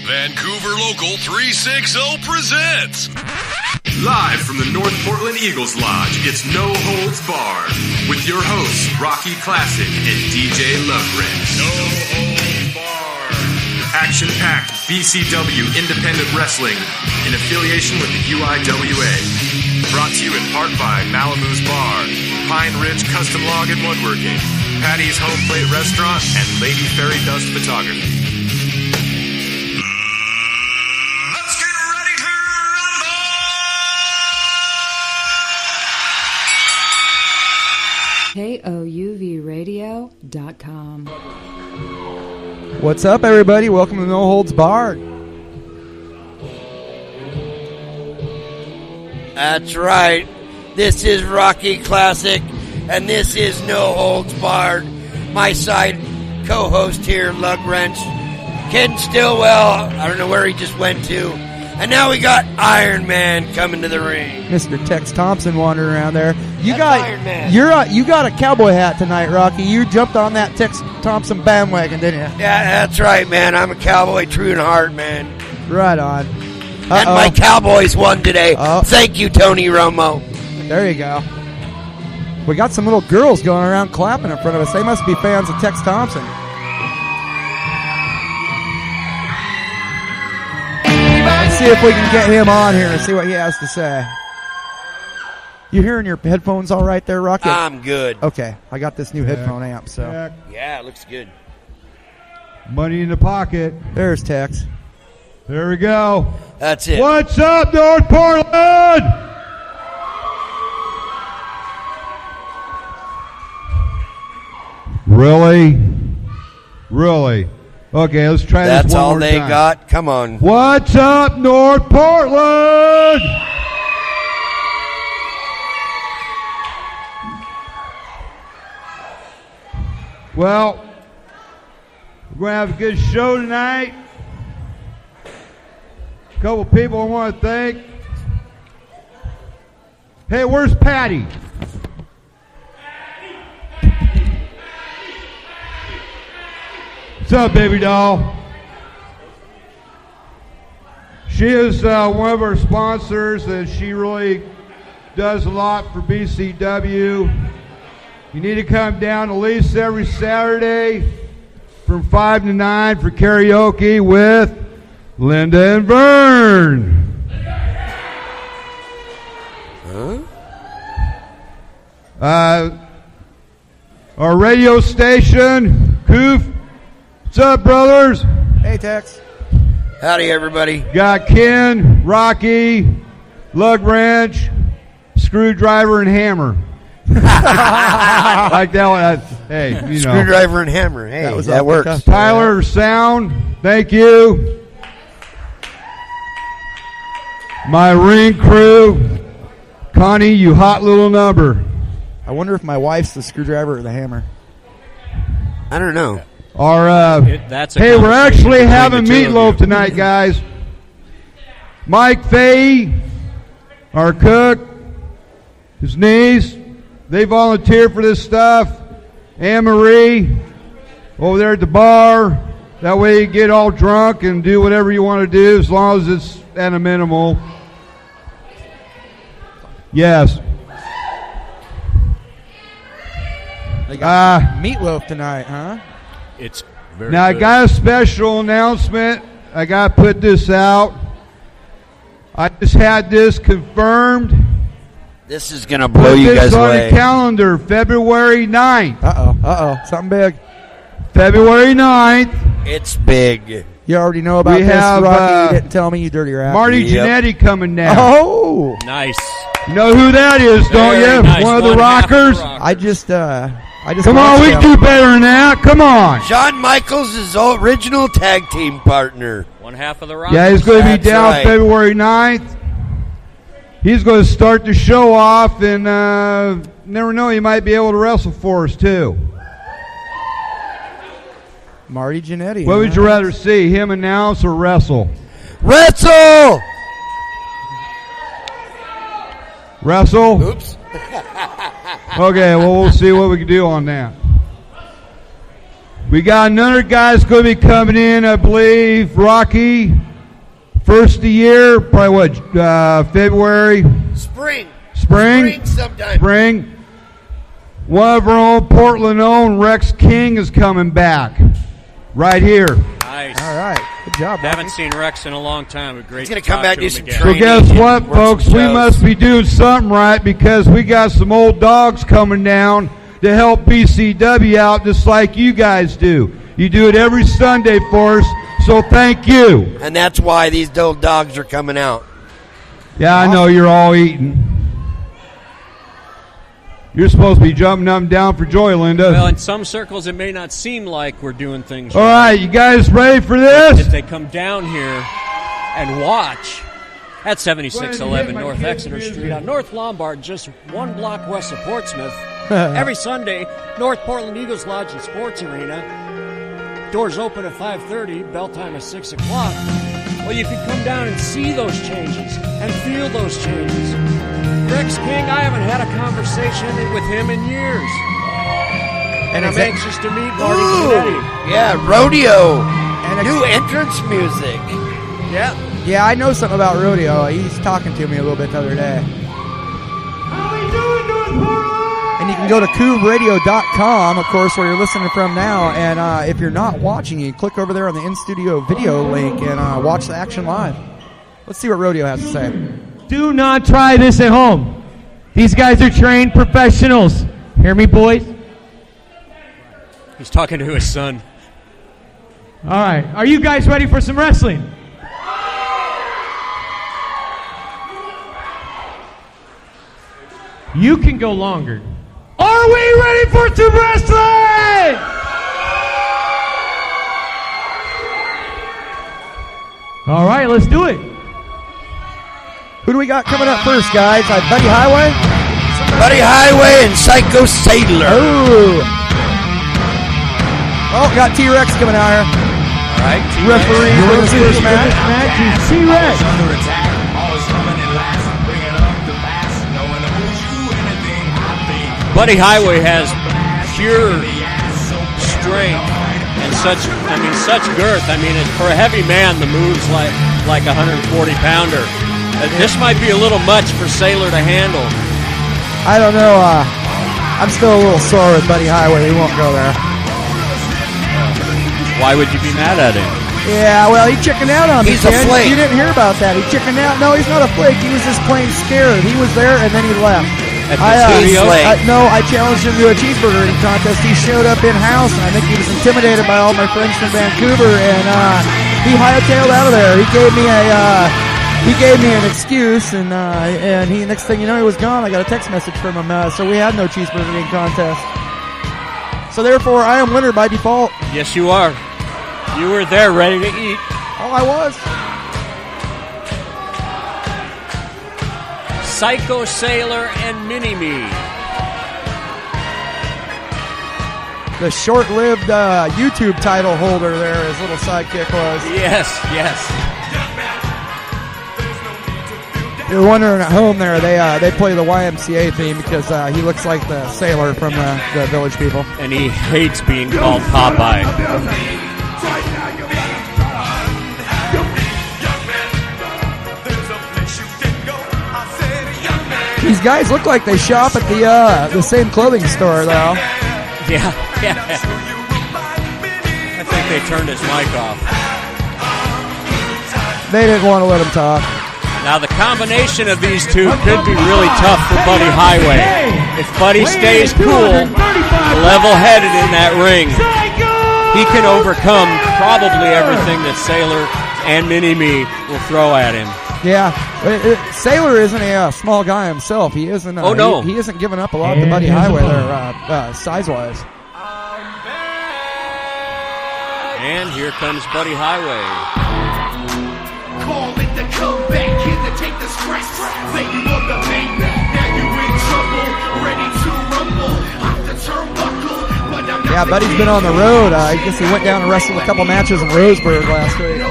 Vancouver Local 360 presents. Live from the North Portland Eagles Lodge, it's No Holds Barred with your hosts, Rocky Classic and DJ Lovewrench. No Holds Barred. Action-packed BCW Independent Wrestling in affiliation with the UIWA. Brought to you in part by Malibu's Bar, Pine Ridge Custom Log and Woodworking, Patty's Home Plate Restaurant, and Lady Fairy Dust Photography. Let's get ready to rumble! KOUVradio.com. What's up, everybody? Welcome to No Holds Barred. That's right. This is Rocky Classic, and this is No Holds Barred. My side co-host here, Lovewrench, Ken Stillwell. I don't know where he just went to. And now we got Iron Man coming to the ring. Mr. Tex Thompson wandering around there. That's Iron Man. You got a cowboy hat tonight, Rocky. You jumped on that Tex Thompson bandwagon, didn't you? Yeah, that's right, man. I'm a cowboy true in heart, man. Right on. And my Cowboys won today. Uh-oh. Thank you, Tony Romo. There you go. We got some little girls going around clapping in front of us. They must be fans of Tex Thompson. Let's see if we can get him on here and see what he has to say. You hearing your headphones all right there, Rocky? I'm good. Okay, I got this new headphone amp, so. Yeah, it looks good. Money in the pocket. There's Tex. There we go. That's it. What's up, North Portland? Really? Really? Okay, let's try That's this one all more they time. got. Come on. What's up, North Portland? Well, we're going to have a good show tonight. A couple people I want to thank. Hey, where's Patty? What's up, baby doll? She is one of our sponsors, and she really does a lot for BCW. You need to come down at least every Saturday from 5 to 9 for karaoke with Linda and Vern. Our radio station, Coof. What's up, brothers? Hey, Tex. Howdy, everybody. Got Ken, Rocky, Lovewrench, Screwdriver, and Hammer. Like that one. Hey, you know. Screwdriver and hammer. Hey, that works. Tyler, sound. Thank you. My ring crew. Connie, you hot little number. I wonder if my wife's the screwdriver or the hammer. I don't know. Our hey, we're actually having meatloaf tonight, guys. Mike Fahey, our cook, his niece, they volunteered for this stuff. Anne Marie, over there at the bar. That way you get all drunk and do whatever you want to do as long as it's at a minimal. Yes. They got meatloaf tonight, huh? It's very Now good. I got a special announcement. I got to put this out. I just had this confirmed. This is going to blow you guys Put this on away. the calendar, February 9th. Uh-oh. Something big. February 9th. It's big. You already know about We this, have, Rocky. You didn't tell me, you dirty rat. Marty Yep. Jannetty coming down. Oh! Nice. You know who that is, don't Very you? nice. One of the half of the rockers. Rockers. I just Come on, we watched can him. do better than that. Come on. Shawn Michaels is original tag team partner. One half of the Rockers. Yeah, he's going to be That's down right. February 9th. He's going to start the show off, and never know, he might be able to wrestle for us, too. Marty Jannetty. What would you rather see, him announce or wrestle? Wrestle! Wrestle? Oops. Okay, well, we'll see what we can do on that. We got another guy's going to be coming in, I believe, Rocky. First of the year, probably what, February? Spring sometime. Spring. One of our own Portland own, Rex King, is coming back. Right here. Nice. All right. Good job. Haven't seen Rex in a long time. But great. He's going to come back and do some So training. guess what, work folks? some We shows. must be doing something right because we got some old dogs coming down to help BCW out just like you guys do. You do it every Sunday for us, so thank you. And that's why these old dogs are coming out. Yeah, I know you're all eating. You're supposed to be jumping up and down for joy, Linda. Well, in some circles, it may not seem like we're doing things All right, you guys ready for this? If they come down here and watch at 7611 North Exeter Street on North Lombard, just one block west of Portsmouth, every Sunday, North Portland Eagles Lodge and Sports Arena. Doors open at 5:30, bell time is 6 o'clock. Well, you can come down and see those changes and feel those changes. Rex King, I haven't had a conversation with him in years. And I'm anxious to meet Marty Jannetty. Yeah, rodeo. And new entrance music. Yeah. Yeah, I know something about rodeo. He's talking to me a little bit the other day. How we doing, North Portland? And you can go to CoobRadio.com, of course, where you're listening from now. And if you're not watching, you click over there on the in-studio video link and watch the action live. Let's see what rodeo has to say. Do not try this at home. These guys are trained professionals. Hear me, boys? He's talking to his son. All right. Are you guys ready for some wrestling? You can go longer. Are we ready for some wrestling? All right, let's do it. Who do we got coming up first, guys? Buddy Highway? Buddy Highway and Psycho Sadler. Oh, got T-Rex coming out here. All right, Referee for the first match. T-Rex. Buddy Highway has pure strength and such girth. I mean, for a heavy man, the move's like a 140-pounder. This might be a little much for Sailor to handle. I don't know. I'm still a little sore with Buddy Highway. We won't go there. Why would you be mad at him? Yeah, well, he chickened out on me. He's a flake. You didn't hear about that. He chickened out. No, he's not a flake. He was just plain scared. He was there, and then he left. At the studio? I challenged him to a cheeseburger eating contest. He showed up in-house, and I think he was intimidated by all my friends from Vancouver, and he hightailed out of there. He gave me an excuse, and he next thing you know, he was gone. I got a text message from him, so we had no cheeseburger eating contest. So therefore, I am winner by default. Yes, you are. You were there ready to eat. Oh, I was. Psycho Sailor and Mini-Me. The short-lived YouTube title holder there, his little sidekick was. Yes. You're wondering at home there, they play the YMCA theme because he looks like the sailor from the Village People. And he hates being called Popeye. These guys look like they shop at the same clothing store, though. Yeah. I think they turned his mic off. They didn't want to let him talk. Now the combination of these two could be really tough for Buddy Highway. If Buddy stays cool, level-headed in that ring, he can overcome probably everything that Sailor and Mini-Me will throw at him. Yeah, Sailor isn't a small guy himself. He isn't. Oh no, he isn't giving up a lot to Buddy Highway there, size-wise. And here comes Buddy Highway. Call it the comeback, here to take the stress. Lay you on the pavement, now you in trouble. Ready to rumble, off the turnbuckle. But I'm not Yeah, Buddy's been on the road. I guess he went down and wrestled a couple matches in Roseburg last week.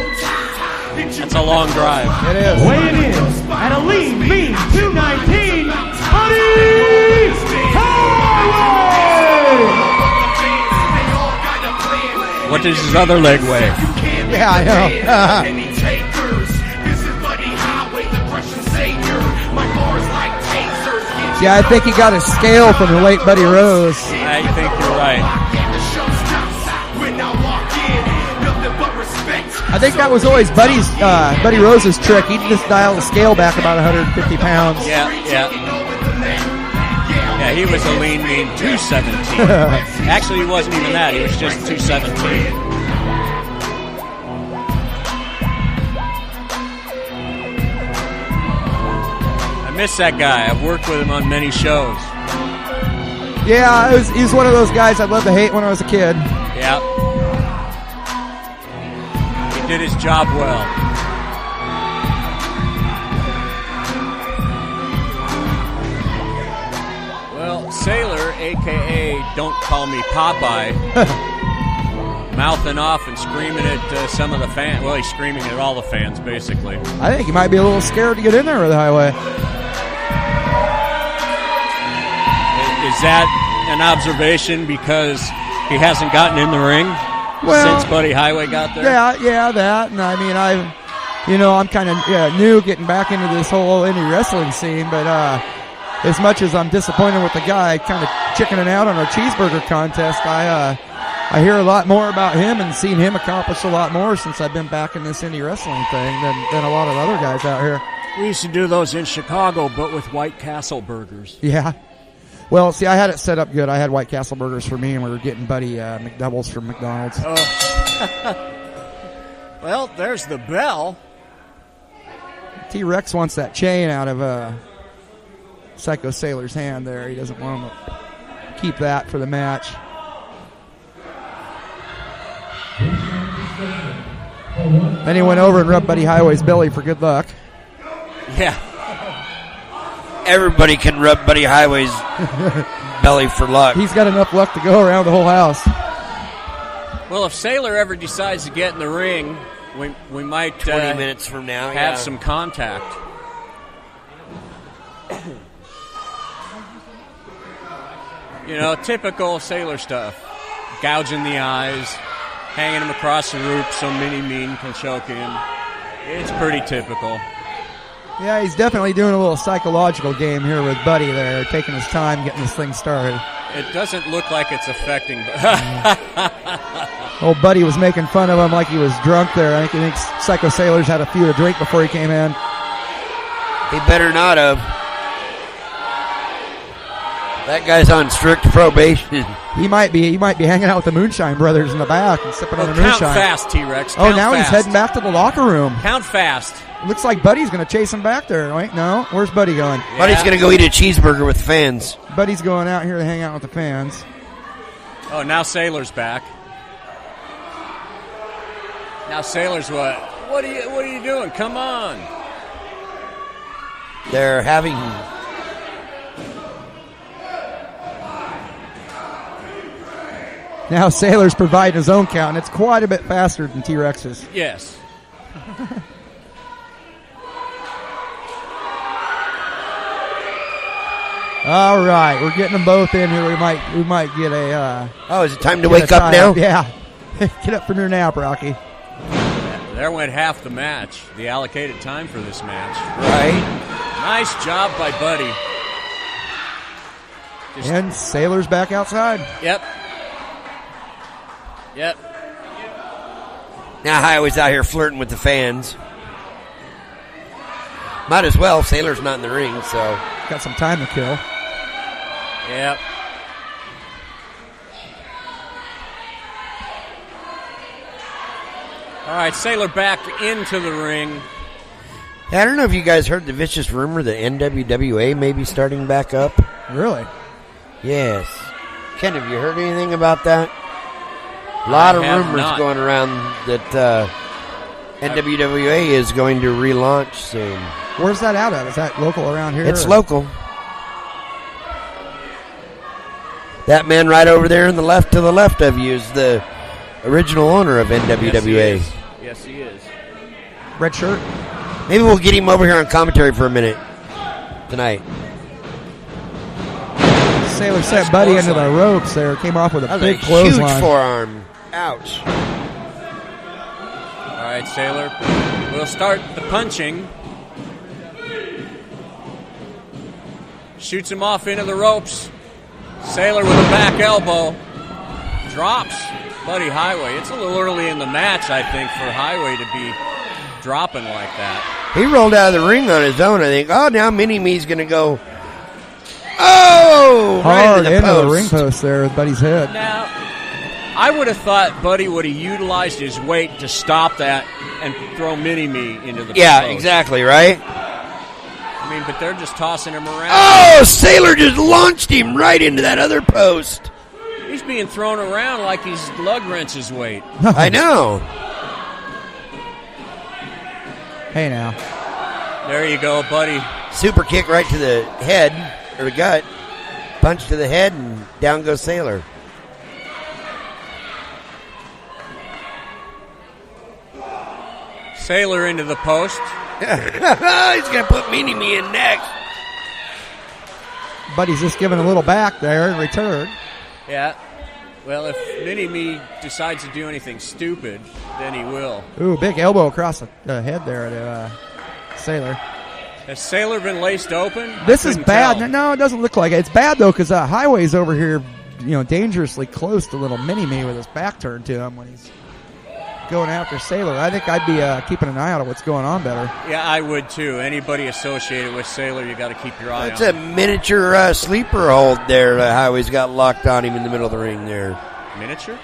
That's a long drive. It is. Weighing in at a lean, mean 219, Buddy Highway! What does his other leg weigh? Yeah, I know. Any takers? This is Buddy Highway, the Russian savior. My bars like tasers. Get Yeah, I think he got his scale from the late Buddy Rose. I think you're right. the show stops when I walk in. Nothing but respect. I think that was always Buddy Rose's trick. He'd just dial the scale back about 150 pounds. Yeah. Yeah, he was a lean, mean 217. Actually, he wasn't even that. He was just 217. I miss that guy. I've worked with him on many shows. Yeah, he was one of those guys I'd love to hate when I was a kid. Yeah. He did his job well. Well, Sailor, a.k.a. Don't Call Me Popeye, mouthing off and screaming at some of the fans. Well, he's screaming at all the fans, basically. I think he might be a little scared to get in there with the highway. Is that an observation because he hasn't gotten in the ring since Buddy Highway got there? Yeah, that. And I mean, I'm kind of new getting back into this whole indie wrestling scene, but as much as I'm disappointed with the guy kind of chickening out on our cheeseburger contest, I hear a lot more about him and seen him accomplish a lot more since I've been back in this indie wrestling thing than a lot of other guys out here. We used to do those in Chicago, but with White Castle burgers. Yeah. Well, see, I had it set up good. I had White Castle burgers for me, and we were getting Buddy McDoubles from McDonald's. Oh. Well, there's the bell. T-Rex wants that chain out of Psycho Sailor's hand there. He doesn't want him to keep that for the match. Then he went over and rubbed Buddy Highway's belly for good luck. Yeah. Everybody can rub Buddy Highway's belly for luck. He's got enough luck to go around the whole house. Well, if Sailor ever decides to get in the ring, we might 20 minutes from now have some contact. You know, typical Sailor stuff. Gouging the eyes, hanging him across the rope so Mini Mean can choke him. It's pretty typical. Yeah, he's definitely doing a little psychological game here with Buddy there, taking his time getting this thing started. It doesn't look like it's affecting. Old Buddy was making fun of him like he was drunk there. I think he thinks Psycho Sailor's had a few to drink before he came in. He better not have. That guy's on strict probation. He might be hanging out with the Moonshine Brothers in the back and sipping on the moonshine. Count fast, T-Rex. Oh, now he's heading back to the locker room. Count fast. Looks like Buddy's going to chase him back there. Wait, no. Where's Buddy going? Yeah. Buddy's going to go eat a cheeseburger with fans. Buddy's going out here to hang out with the fans. Oh, now Sailor's back. Now Sailor's what? What are you doing? Come on. They're having... Now Sailor's providing his own count, and it's quite a bit faster than T-Rex's. Yes. All right, we're getting them both in here. We might get a. Is it time to wake up now? Yeah, get up from your nap, Rocky. There went half the match, the allocated time for this match. Right. Nice job by Buddy. And Sailor's back outside. Yep. Now Highway's out here flirting with the fans. Might as well. Sailor's not in the ring, so got some time to kill. Yep. All right, Sailor back into the ring. I don't know if you guys heard the vicious rumor that NWWA may be starting back up. Really? Yes. Ken, have you heard anything about that? A lot of rumors going around that NWWA is going to relaunch soon. Where's that out of? Is that local around here? It's local. That man right over there in the left to the left of you is the original owner of NWWA. Yes, he is. Red shirt. Maybe we'll get him over here on commentary for a minute tonight. Sailor set Buddy into the ropes there. Came off with a big huge clothesline. forearm. Ouch. All right, Sailor. We'll start the punching. Shoots him off into the ropes. Sailor with a back elbow. Drops Buddy Highway. It's a little early in the match, I think, for Highway to be dropping like that. He rolled out of the ring on his own, I think. Oh, now Mini-Me's going to go. Oh! Hard right into the ring post there with Buddy's head. Now, I would have thought Buddy would have utilized his weight to stop that and throw Mini-Me into the Yeah, post. exactly, right? I mean, but they're just tossing him around. Oh, Sailor just launched him right into that other post. He's being thrown around like he's lug wrench's weight. I know. Hey, now. There you go, Buddy. Super kick right to the head, or the gut. Punch to the head, and down goes Sailor. Sailor into the post. He's going to put Mini-Me in next. Buddy's just giving a little back there in return. Yeah. Well, if Mini-Me decides to do anything stupid, then he will. Ooh, big elbow across the head there to Sailor. Has Sailor been laced open? This is Couldn't bad. tell. No, it doesn't look like it. It's bad, though, because Highway's over here, dangerously close to little Mini-Me with his back turned to him when he's going after Sailor. I think I'd be keeping an eye out on what's going on better. Yeah, I would, too. Anybody associated with Sailor, you got to keep your eye It's on. a miniature sleeper hold there. Highway's got locked on him in the middle of the ring there. Miniature?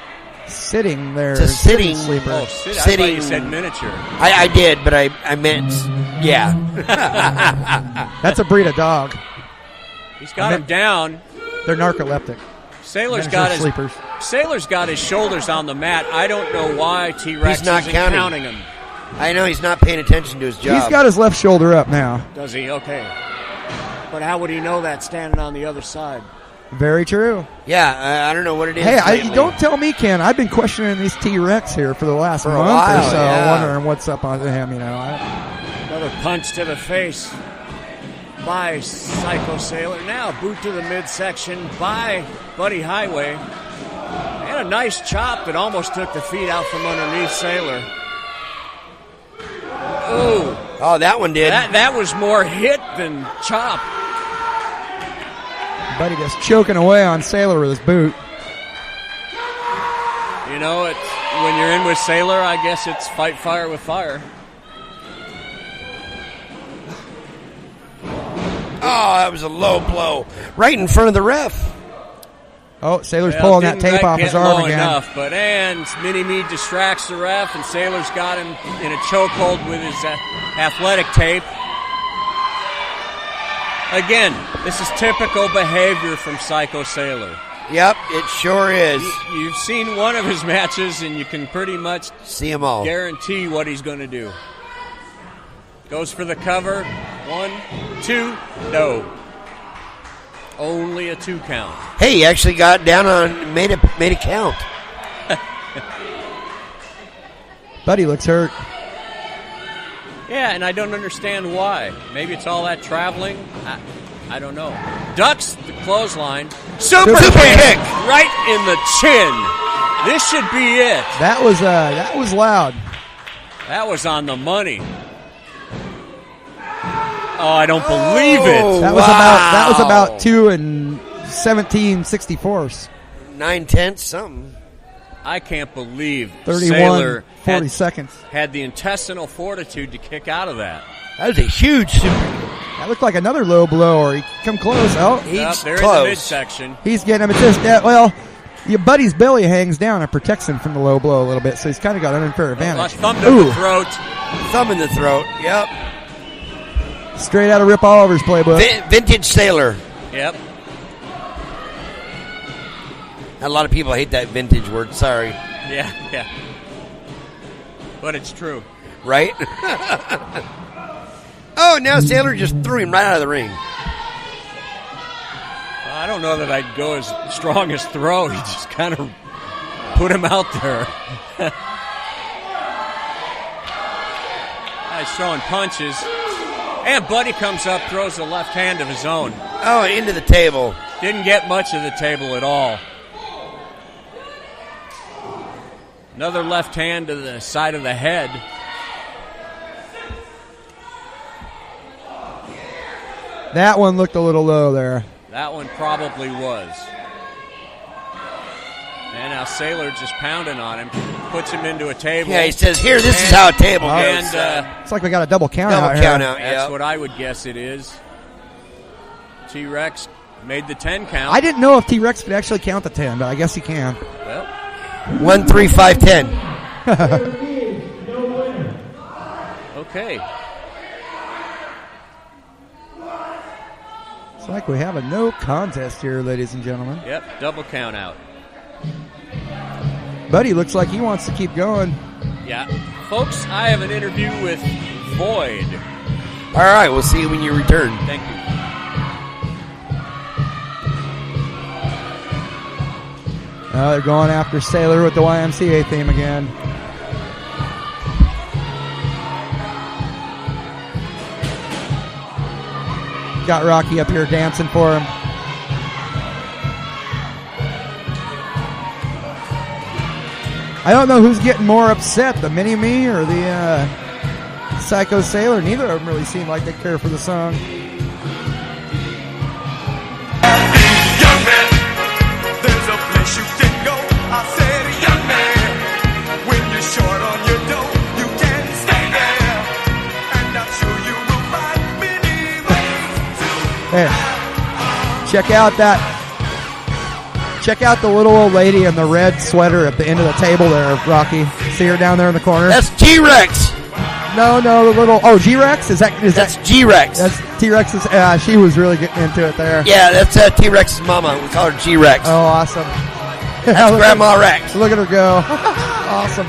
Sitting there. It's a sitting sleeper. Oh, I thought you said miniature. I did, but I meant, yeah. That's a breed of dog. He's got him down. They're narcoleptic. Sailor's Miniature got sleepers. Sailor's got his shoulders on the mat. I don't know why T-Rex He's not isn't counting. counting him. I know he's not paying attention to his job. He's got his left shoulder up now. Does he? Okay. But how would he know that standing on the other side? Very true. Yeah, I don't know what it is. Hey, lately. don't tell me, Ken. I've been questioning these T-Rex here for the last For a month while, or so, yeah. wondering what's up on him. Another punch to the face by Psycho Sailor. Now boot to the midsection by Buddy Highway. And a nice chop that almost took the feet out from underneath Sailor. Ooh. Oh, that one did. That was more hit than chop. Buddy just choking away on Sailor with his boot. You know, when you're in with Sailor, I guess it's fight fire with fire. Oh, that was a low blow. Right in front of the ref. Oh, Sailor's Well, pulling that didn't tape off get his arm low again. enough, but Mini-Me distracts the ref, and Sailor's got him in a chokehold with his athletic tape. Again, this is typical behavior from Psycho Sailor. Yep, it sure is. You've seen one of his matches, and you can pretty much see them all. Guarantee what he's going to do. Goes for the cover. 1, 2, no. Only a 2 count. Hey, he actually got down on made a count. Buddy looks hurt. Yeah, and I don't understand why. Maybe it's all that traveling. I don't know. Ducks the clothesline. Super kick right in the chin. This should be it. That was loud. That was on the money. Oh, I don't believe it. That was about 2 and 17/64. 9/10 something. I can't believe 31, Sailor 40 seconds. Had the intestinal fortitude to kick out of that. That was a huge super. That looked like another low blow, or he come close. Oh, He's They're close. in the midsection. He's getting him. It's just your buddy's belly hangs down and protects him from the low blow a little bit, so he's kind of got an unfair advantage. Thumb to the throat. Thumb in the throat. Yep. Straight out of Rip Oliver's playbook. Vintage Sailor. Yep. A lot of people hate that vintage word. Sorry. Yeah. But it's true. Right? Oh, now Sailor just threw him right out of the ring. I don't know that I'd go as strong as throw. He just kind of put him out there. He's throwing punches. And Buddy comes up, throws a left hand of his own. Oh, into the table. Didn't get much of the table at all. Another left hand to the side of the head. That one looked a little low there. That one probably was. And now Sailor just pounding on him, puts him into a table. Yeah, he says, "Here, this is how a table goes." It's like we got a double count Double out count here. out. That's Yeah. what I would guess it is. T-Rex made the 10 count. I didn't know if T-Rex could actually count the 10, but I guess he can. Well, 1, 3, 5, 10. okay. It's like we have a no contest here, ladies and gentlemen. Yep, double count out. Buddy looks like he wants to keep going. Yeah. Folks, I have an interview with Void. All right, we'll see you when you return. Thank you. They're going after Sailor with the YMCA theme again. Got Rocky up here dancing for him. I don't know who's getting more upset, the Mini-Me or the Psycho Sailor. Neither of them really seem like they care for the song. Young man, there's a place you can go. I said, young man, when you're short on your dough, you can stay there. And I'm sure you will find many ways to. Hey, check out the little old lady in the red sweater at the end of the table there, Rocky. See her down there in the corner? That's G-Rex. No, the little. Oh, G-Rex? That's G-Rex. That's T-Rex's. She was really getting into it there. Yeah, that's T-Rex's mama. We call her G-Rex. Oh, awesome. That's Grandma Rex. Look at her go. Awesome.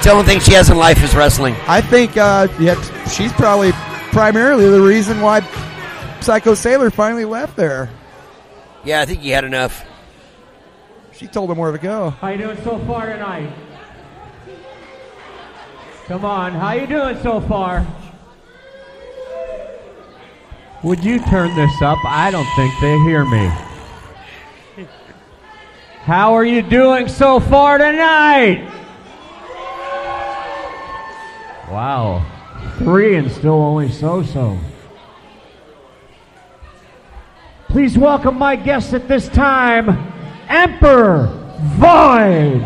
The only thing she has in life is wrestling. I think she's probably primarily the reason why Psycho Sailor finally left there. Yeah, I think he had enough. She told him where to go. How you doing so far tonight? Come on, how you doing so far? Would you turn this up? I don't think they hear me. How are you doing so far tonight? Wow. 3 and still only so-so. Please welcome my guest at this time, Emperor Void.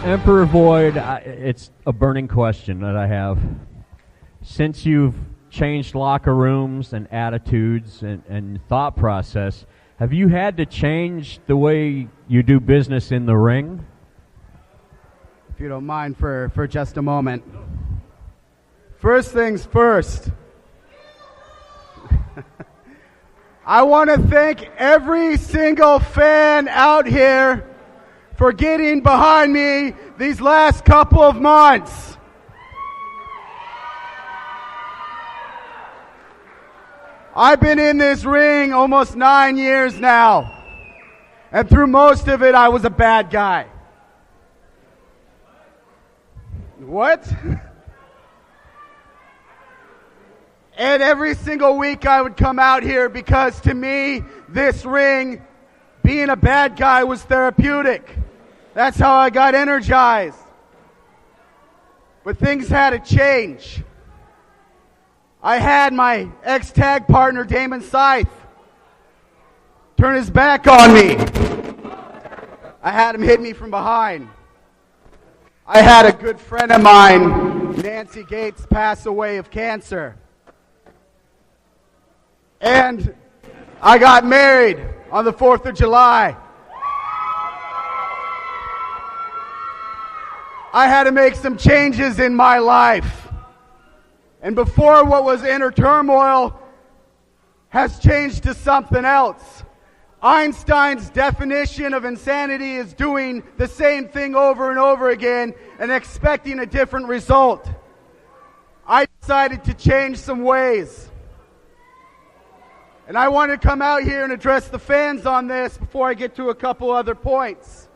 Emperor Void, it's a burning question that I have. Since you've changed locker rooms and attitudes and thought process, have you had to change the way you do business in the ring? If you don't mind for just a moment. First things first. I want to thank every single fan out here for getting behind me these last couple of months. I've been in this ring almost 9 years now, and through most of it, I was a bad guy. What? And every single week I would come out here because to me, this ring, being a bad guy was therapeutic. That's how I got energized. But things had to change. I had my ex-tag partner, Damon Scythe, turn his back on me. I had him hit me from behind. I had a good friend of mine, Nancy Gates, pass away of cancer. And I got married on the 4th of July. I had to make some changes in my life. And before what was inner turmoil has changed to something else. Einstein's definition of insanity is doing the same thing over and over again and expecting a different result. I decided to change some ways. And I want to come out here and address the fans on this before I get to a couple other points.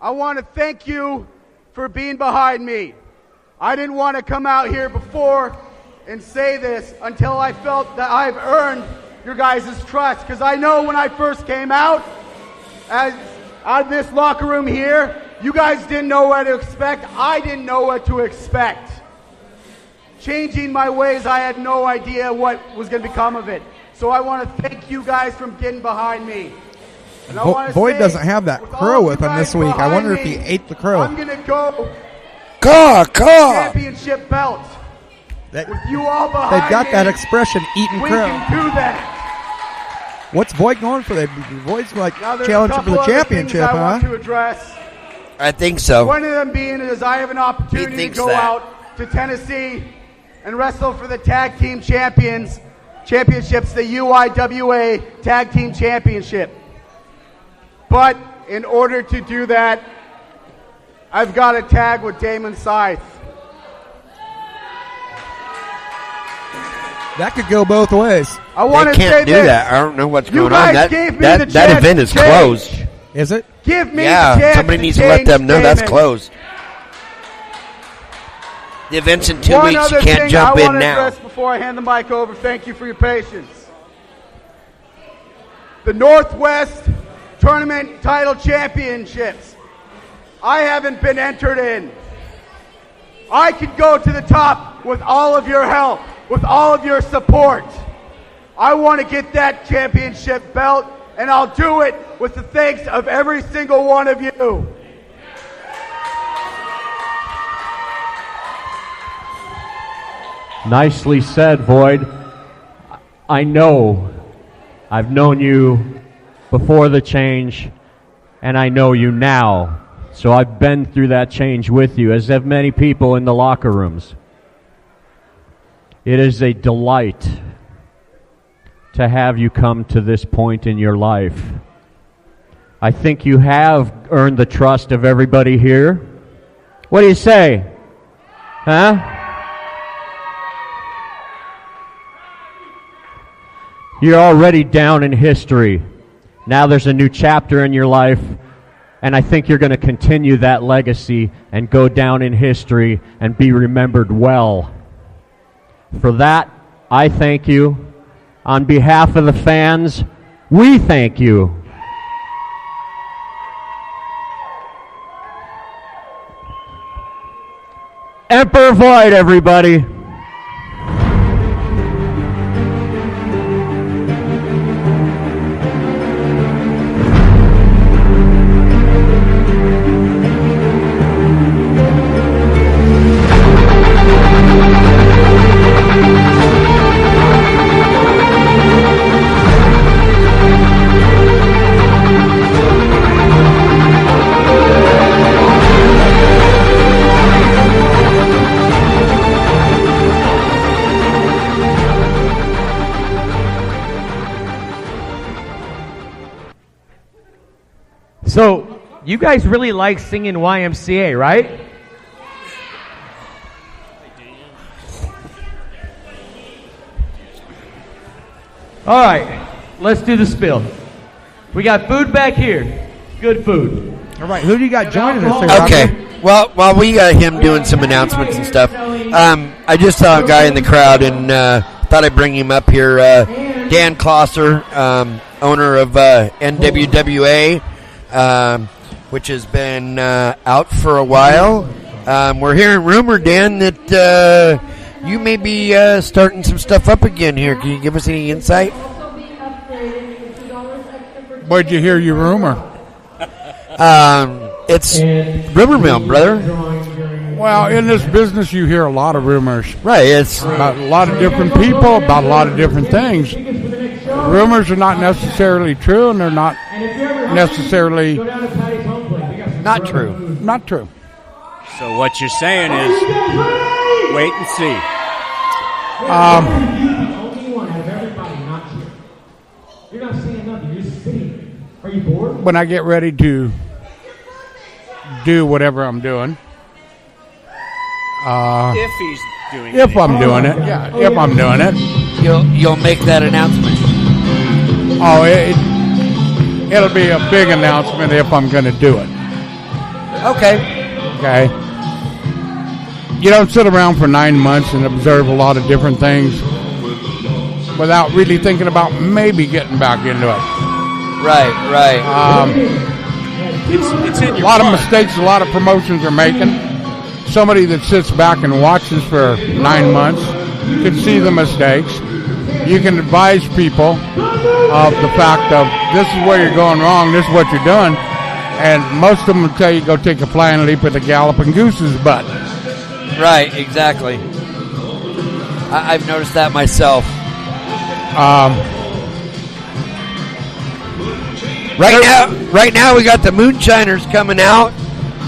I want to thank you for being behind me. I didn't want to come out here before and say this until I felt that I've earned your guys' trust, because I know when I first came out of this locker room here, you guys didn't know what to expect. I didn't know what to expect. Changing my ways, I had no idea what was going to become of it. So I want to thank you guys for getting behind me. And I want to Boyd say, doesn't have that crow with him this week. I wonder if he ate the crow. I'm going to go Caw. championship belt. With you all behind They've got me, that expression, eating we crow. can do that. What's Boyd going for? Boyd's like Now, there's challenging a for the couple other championship, things I want huh? to address. I think so. One of them being is I have an He opportunity to thinks go that. out to Tennessee and wrestle for the tag team championships, the UIWA Tag Team Championship. But in order to do that, I've got to tag with Damon Scythe. That could go both ways. I want They to say can't do this. that. I don't know what's You going on. guys gave me the That chance event to is change. closed. Is it? Give me Yeah, the chance somebody to needs to let change them know that's Damon. closed. The event's in 2 One weeks. You other can't thing jump I in want to now. address before I hand the mic over. Thank you for your patience. The Northwest Tournament Title Championships. I haven't been entered in. I could go to the top with all of your help, with all of your support. I want to get that championship belt, and I'll do it with the thanks of every single one of you. Nicely said, Void. I know. I've known you before the change, and I know you now. So I've been through that change with you, as have many people in the locker rooms. It is a delight to have you come to this point in your life. I think you have earned the trust of everybody here. What do you say? Huh? You're already down in history. Now there's a new chapter in your life, and I think you're going to continue that legacy and go down in history and be remembered well. For that, I thank you. On behalf of the fans, we thank you. Emperor Void, everybody. So, you guys really like singing YMCA, right? All right, let's do the spill. We got food back here. Good food. All right, who do you got joining us here? Okay. Well, while we got him doing some announcements and stuff, I just saw a guy in the crowd and thought I'd bring him up here. Dan Klosser, owner of NWWA, which has been out for a while. We're hearing rumor, Dan, that you may be starting some stuff up again here. Can you give us any insight? Where'd you hear your rumor? It's rumor mill, brother. Well, in this business, you hear a lot of rumors. Right, it's about a lot of different people, about a lot of different things. Rumors are not necessarily true, and they're not necessarily not true. Not true. So what you're saying is wait and see. You're not saying nothing. when I get ready to do whatever I'm doing. If he's doing it. If I'm doing it, yeah. If I'm doing it, you'll make that announcement. Oh, it'll be a big announcement if I'm going to do it. Okay. You don't sit around for 9 months and observe a lot of different things without really thinking about maybe getting back into it. Right. It's in your a lot blood. of mistakes a lot of promotions are making. Somebody that sits back and watches for 9 months can see the mistakes. You can advise people of the fact of this is where you're going wrong, this is what you're doing, and most of them will tell you go take a flying leap at the galloping goose's butt. Right, exactly. I've noticed that myself. Right now we got the Moonshiners coming out.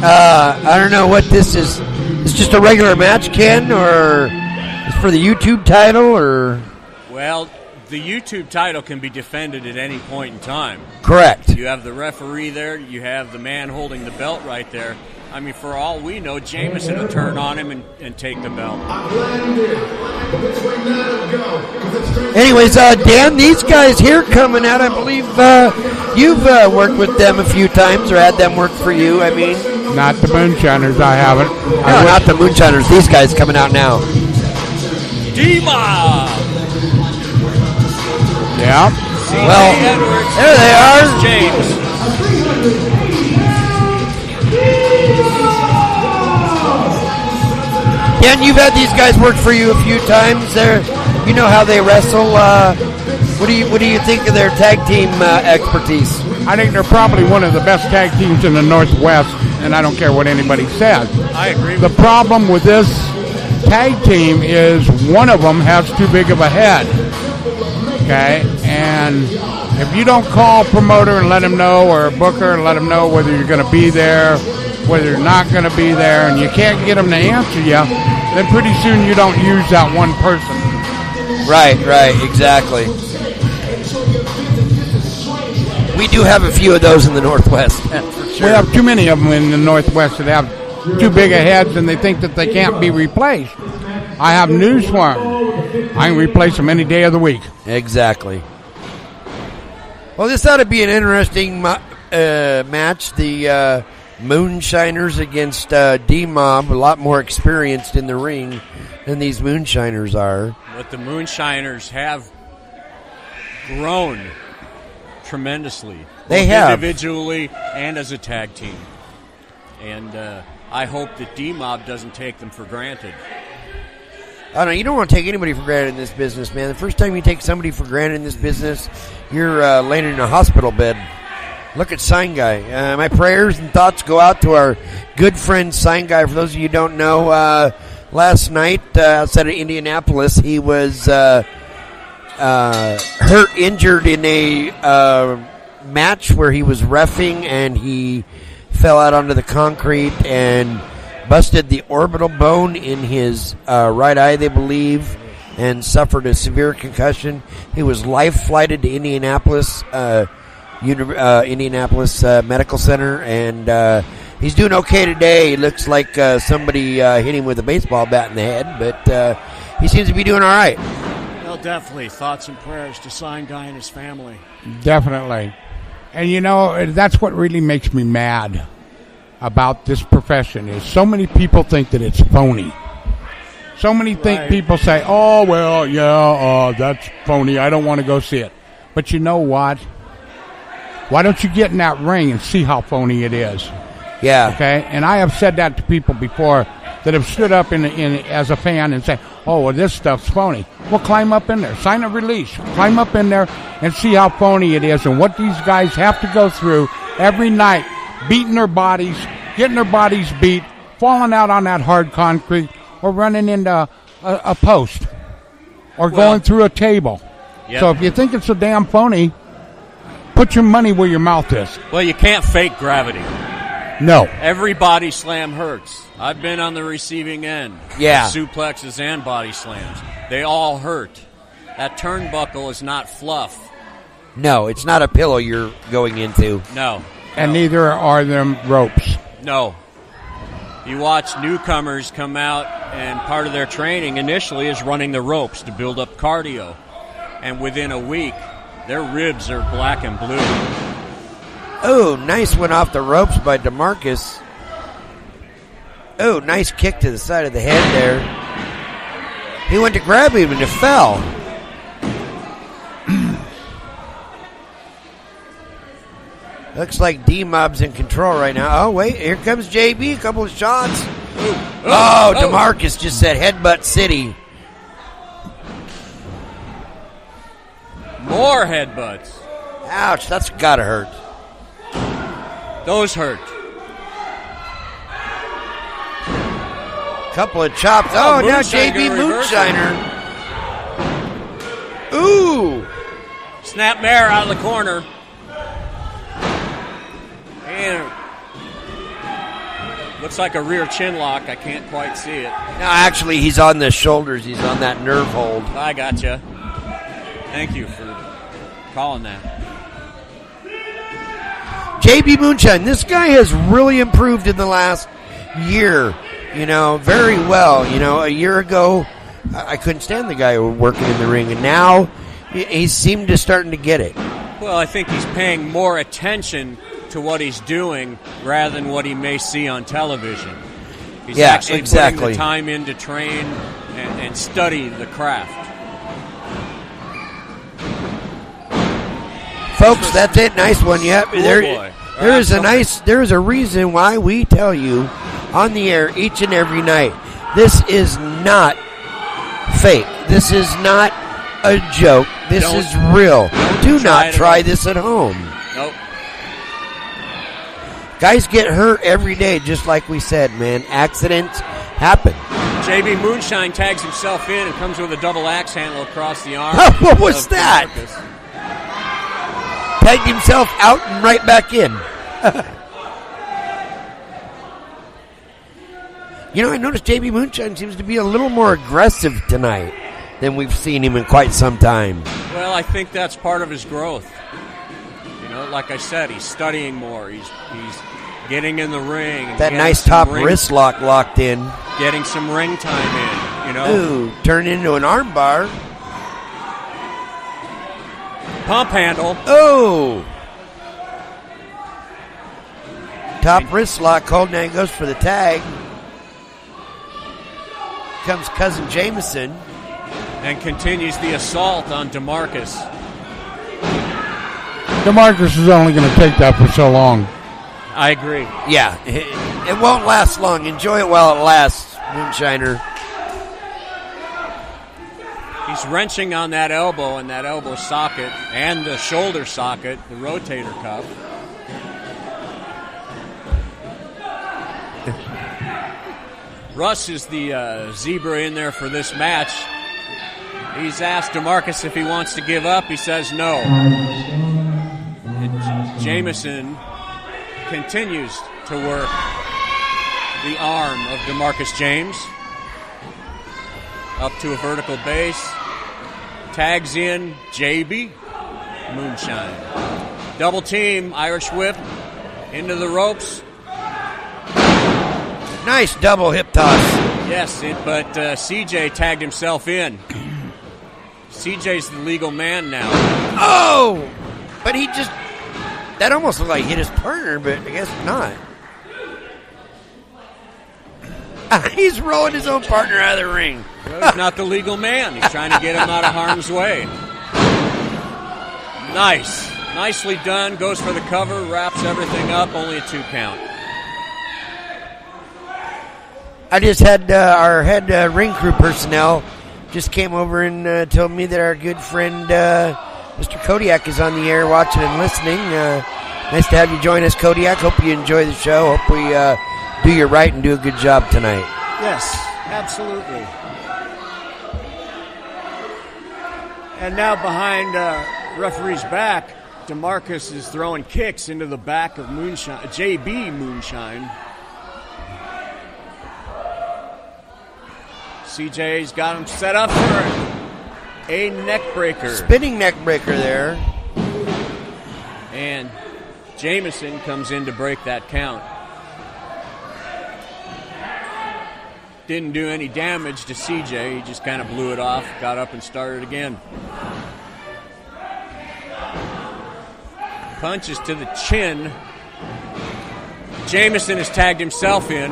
I don't know what this is. It's just a regular match, Ken, or it's for the YouTube title, or? Well, the YouTube title can be defended at any point in time. Correct. You have the referee there. You have the man holding the belt right there. I mean, for all we know, Jameson will turn on him and take the belt. Anyways, Dan, these guys here coming out, I believe you've worked with them a few times or had them work for you. I mean, not the Moonshiners, I haven't. No, not the Moonshiners. These guys coming out now. D-Mob! Yeah. Well, there they are. James. Dan, you've had these guys work for you a few times. You know how they wrestle. What do you think of their tag team expertise? I think they're probably one of the best tag teams in the Northwest, and I don't care what anybody says. I agree. The problem with this tag team is one of them has too big of a head. Okay, and if you don't call a promoter and let him know, or a booker and let him know whether you're going to be there, whether you're not going to be there, and you can't get them to answer you, then pretty soon you don't use that one person. Right, exactly. We do have a few of those in the Northwest, that's for sure. We have too many of them in the Northwest that have too big of heads and they think that they can't be replaced. I have news for them. I can replace them any day of the week. Exactly. Well, this ought to be an interesting match. The Moonshiners against D-Mob, a lot more experienced in the ring than these Moonshiners are. But the Moonshiners have grown tremendously. They both have. Individually and as a tag team. And I hope that D-Mob doesn't take them for granted. I don't know. You don't want to take anybody for granted in this business, man. The first time you take somebody for granted in this business, you're laying in a hospital bed. Look at Sign Guy. My prayers and thoughts go out to our good friend Sign Guy. For those of you who don't know, last night outside of Indianapolis, he was injured in a match where he was reffing, and he fell out onto the concrete and busted the orbital bone in his right eye, they believe, and suffered a severe concussion. He was life-flighted to Indianapolis Medical Center, and he's doing okay today. It looks like somebody hit him with a baseball bat in the head, but he seems to be doing all right. Well, definitely. Thoughts and prayers to Sign Guy and his family. Definitely. And, you know, that's what really makes me mad about this profession is so many people think that it's phony. So many people say, oh, well, yeah, that's phony. I don't want to go see it. But you know what? Why don't you get in that ring and see how phony it is? Yeah. Okay? And I have said that to people before that have stood up in as a fan and say, oh, well, this stuff's phony. Well, climb up in there. Sign a release. Climb up in there and see how phony it is and what these guys have to go through every night, beating their bodies, getting their bodies beat, falling out on that hard concrete, or running into a post, or going through a table. Yep. So if you think it's so damn phony, put your money where your mouth is. Well, you can't fake gravity. No. Every body slam hurts. I've been on the receiving end. Yeah. Suplexes and body slams. They all hurt. That turnbuckle is not fluff. No, it's not a pillow you're going into. No. And neither are them ropes. No. You watch newcomers come out, and part of their training initially is running the ropes to build up cardio. And within a week, their ribs are black and blue. Oh, nice one off the ropes by DeMarcus. Oh, nice kick to the side of the head there. He went to grab him and it fell. Looks like D-Mob's in control right now. Oh, wait, here comes JB. A couple of shots. Oh, DeMarcus just said headbutt city. More headbutts. Ouch, that's gotta hurt. Those hurt. Couple of chops. Oh, now JB Moonshiner. Ooh. Snapmare out of the corner. And looks like a rear chin lock. I can't quite see it. No, actually, he's on the shoulders. He's on that nerve hold. I gotcha. Thank you for calling that. JB Moonshine, this guy has really improved in the last year. You know, very well. You know, a year ago, I couldn't stand the guy working in the ring, and now he seemed to starting to get it. Well, I think he's paying more attention to what he's doing rather than what he may see on television. He's actually putting the time in to train and study the craft. Folks, that's it. Nice one. Yep. There is a reason why we tell you on the air each and every night. This is not fake. This is not a joke. This is real. Do not try this at home. Nope. Guys get hurt every day, just like we said, man. Accidents happen. JB Moonshine tags himself in and comes with a double axe handle across the arm. What was that? Tagged himself out and right back in. You know, I noticed JB Moonshine seems to be a little more aggressive tonight than we've seen him in quite some time. Well, I think that's part of his growth. You know, like I said, he's studying more. He's getting in the ring. That nice top wrist lock locked in. Getting some ring time in, you know. Ooh, turned into an arm bar. Pump handle. Oh! Top wrist lock hold. Now he goes for the tag. Comes Cousin Jameson. And continues the assault on DeMarcus. DeMarcus is only going to take that for so long. I agree. Yeah, it won't last long. Enjoy it while it lasts, Moonshiner. He's wrenching on that elbow and that elbow socket and the shoulder socket, the rotator cuff. Russ is the zebra in there for this match. He's asked DeMarcus if he wants to give up. He says no. And Jameson continues to work the arm of DeMarcus James up to a vertical base. Tags in JB Moonshine. Double team, Irish whip into the ropes. Nice double hip toss. Yes, but CJ tagged himself in. CJ's the legal man now. Oh! But he just... That almost looked like he hit his partner, but I guess not. He's rolling his own partner out of the ring. Well, he's not the legal man. He's trying to get him out of harm's way. Nice. Nicely done. Goes for the cover, wraps everything up. Only a 2 count. I just had our head ring crew personnel just came over and told me that our good friend Mr. Kodiak is on the air watching and listening. Nice to have you join us, Kodiak. Hope you enjoy the show. Hope we do you right and do a good job tonight. Yes, absolutely. And now behind referee's back, DeMarcus is throwing kicks into the back of Moonshine, JB Moonshine. CJ's got him set up for a neck breaker. Spinning neck breaker there. And Jameson comes in to break that count. Didn't do any damage to CJ. He just kind of blew it off, got up and started again. Punches to the chin. Jameson has tagged himself in.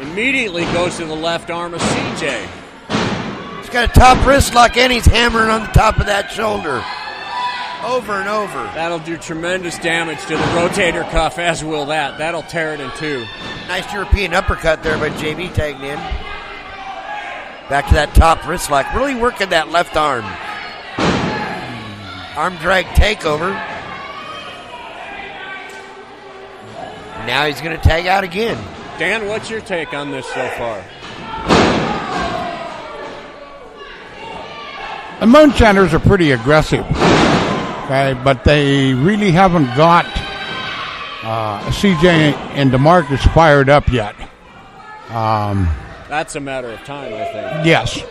Immediately goes to the left arm of CJ. He's got a top wrist lock and he's hammering on the top of that shoulder. Over and over. That'll do tremendous damage to the rotator cuff, as will that. That'll tear it in two. Nice European uppercut there by JB tagging in. Back to that top wrist lock. Really working that left arm. Arm drag takeover. Now he's going to tag out again. Dan, what's your take on this so far? The Moonshiners are pretty aggressive, okay, but they really haven't got CJ and DeMarcus fired up yet. That's a matter of time, I think. Yes.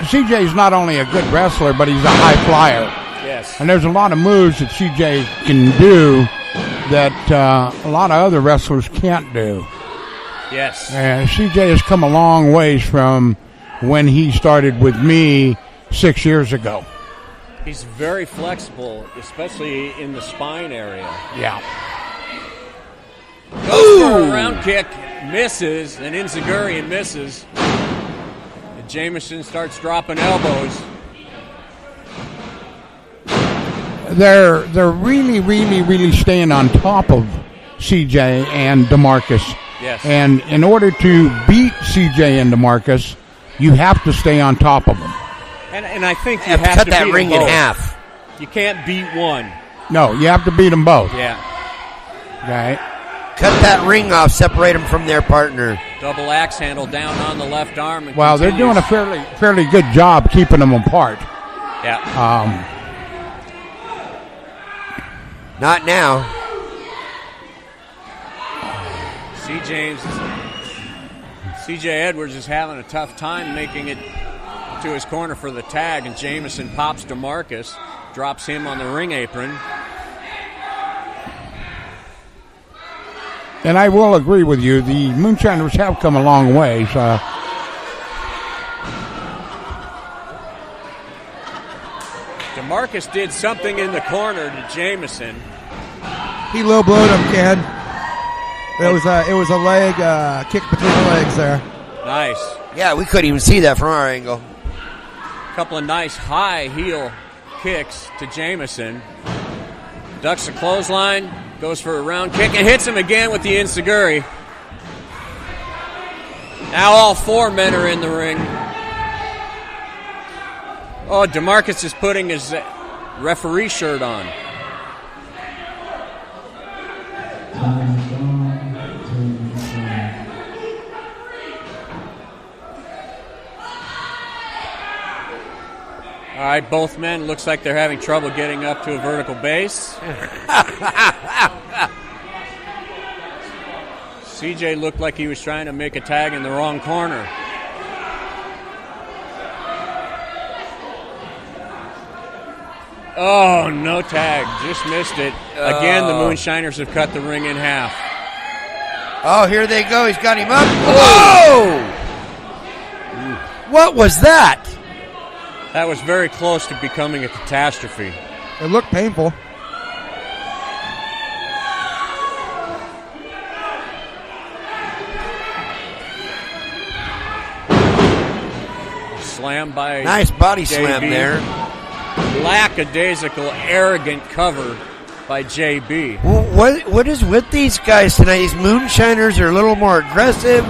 CJ is not only a good wrestler, but he's a high flyer. Yes. And there's a lot of moves that CJ can do that a lot of other wrestlers can't do. Yes. And CJ has come a long ways from when he started with me 6 years ago. He's very flexible, especially in the spine area. Yeah. Goes for a round kick, misses, and Inzaguri misses. And Jameson starts dropping elbows. They're really staying on top of CJ and DeMarcus. Yes. And in order to beat CJ and DeMarcus, you have to stay on top of them. And I think you have to have cut to that beat ring them in both. half. You can't beat one. No, you have to beat them both. Yeah. Okay. Cut that ring off, separate them from their partner. Double axe handle down on the left arm. And Well, they're doing continues. a fairly good job keeping them apart. Yeah. Not now. CJ Edwards is having a tough time making it to his corner for the tag, and Jameson pops DeMarcus, drops him on the ring apron. And I will agree with you. The Moonshiners have come a long ways. DeMarcus did something in the corner to Jameson. He low blowed him, Ken. It was a leg kick between the legs there. Nice. Yeah, we couldn't even see that from our angle. A couple of nice high heel kicks to Jameson. Ducks a clothesline, goes for a round kick, and hits him again with the Inzaguri. Now all four men are in the ring. Oh, DeMarcus is putting his referee shirt on. All right, both men looks like they're having trouble getting up to a vertical base. CJ looked like he was trying to make a tag in the wrong corner. Oh, no tag. Just missed it. Again, the Moonshiners have cut the ring in half. Oh, here they go. He's got him up. Whoa! What was that? That was very close to becoming a catastrophe. It looked painful. Slam by Nice body JB. slam there. Lackadaisical, arrogant cover by JB. What is with these guys tonight? These Moonshiners are a little more aggressive.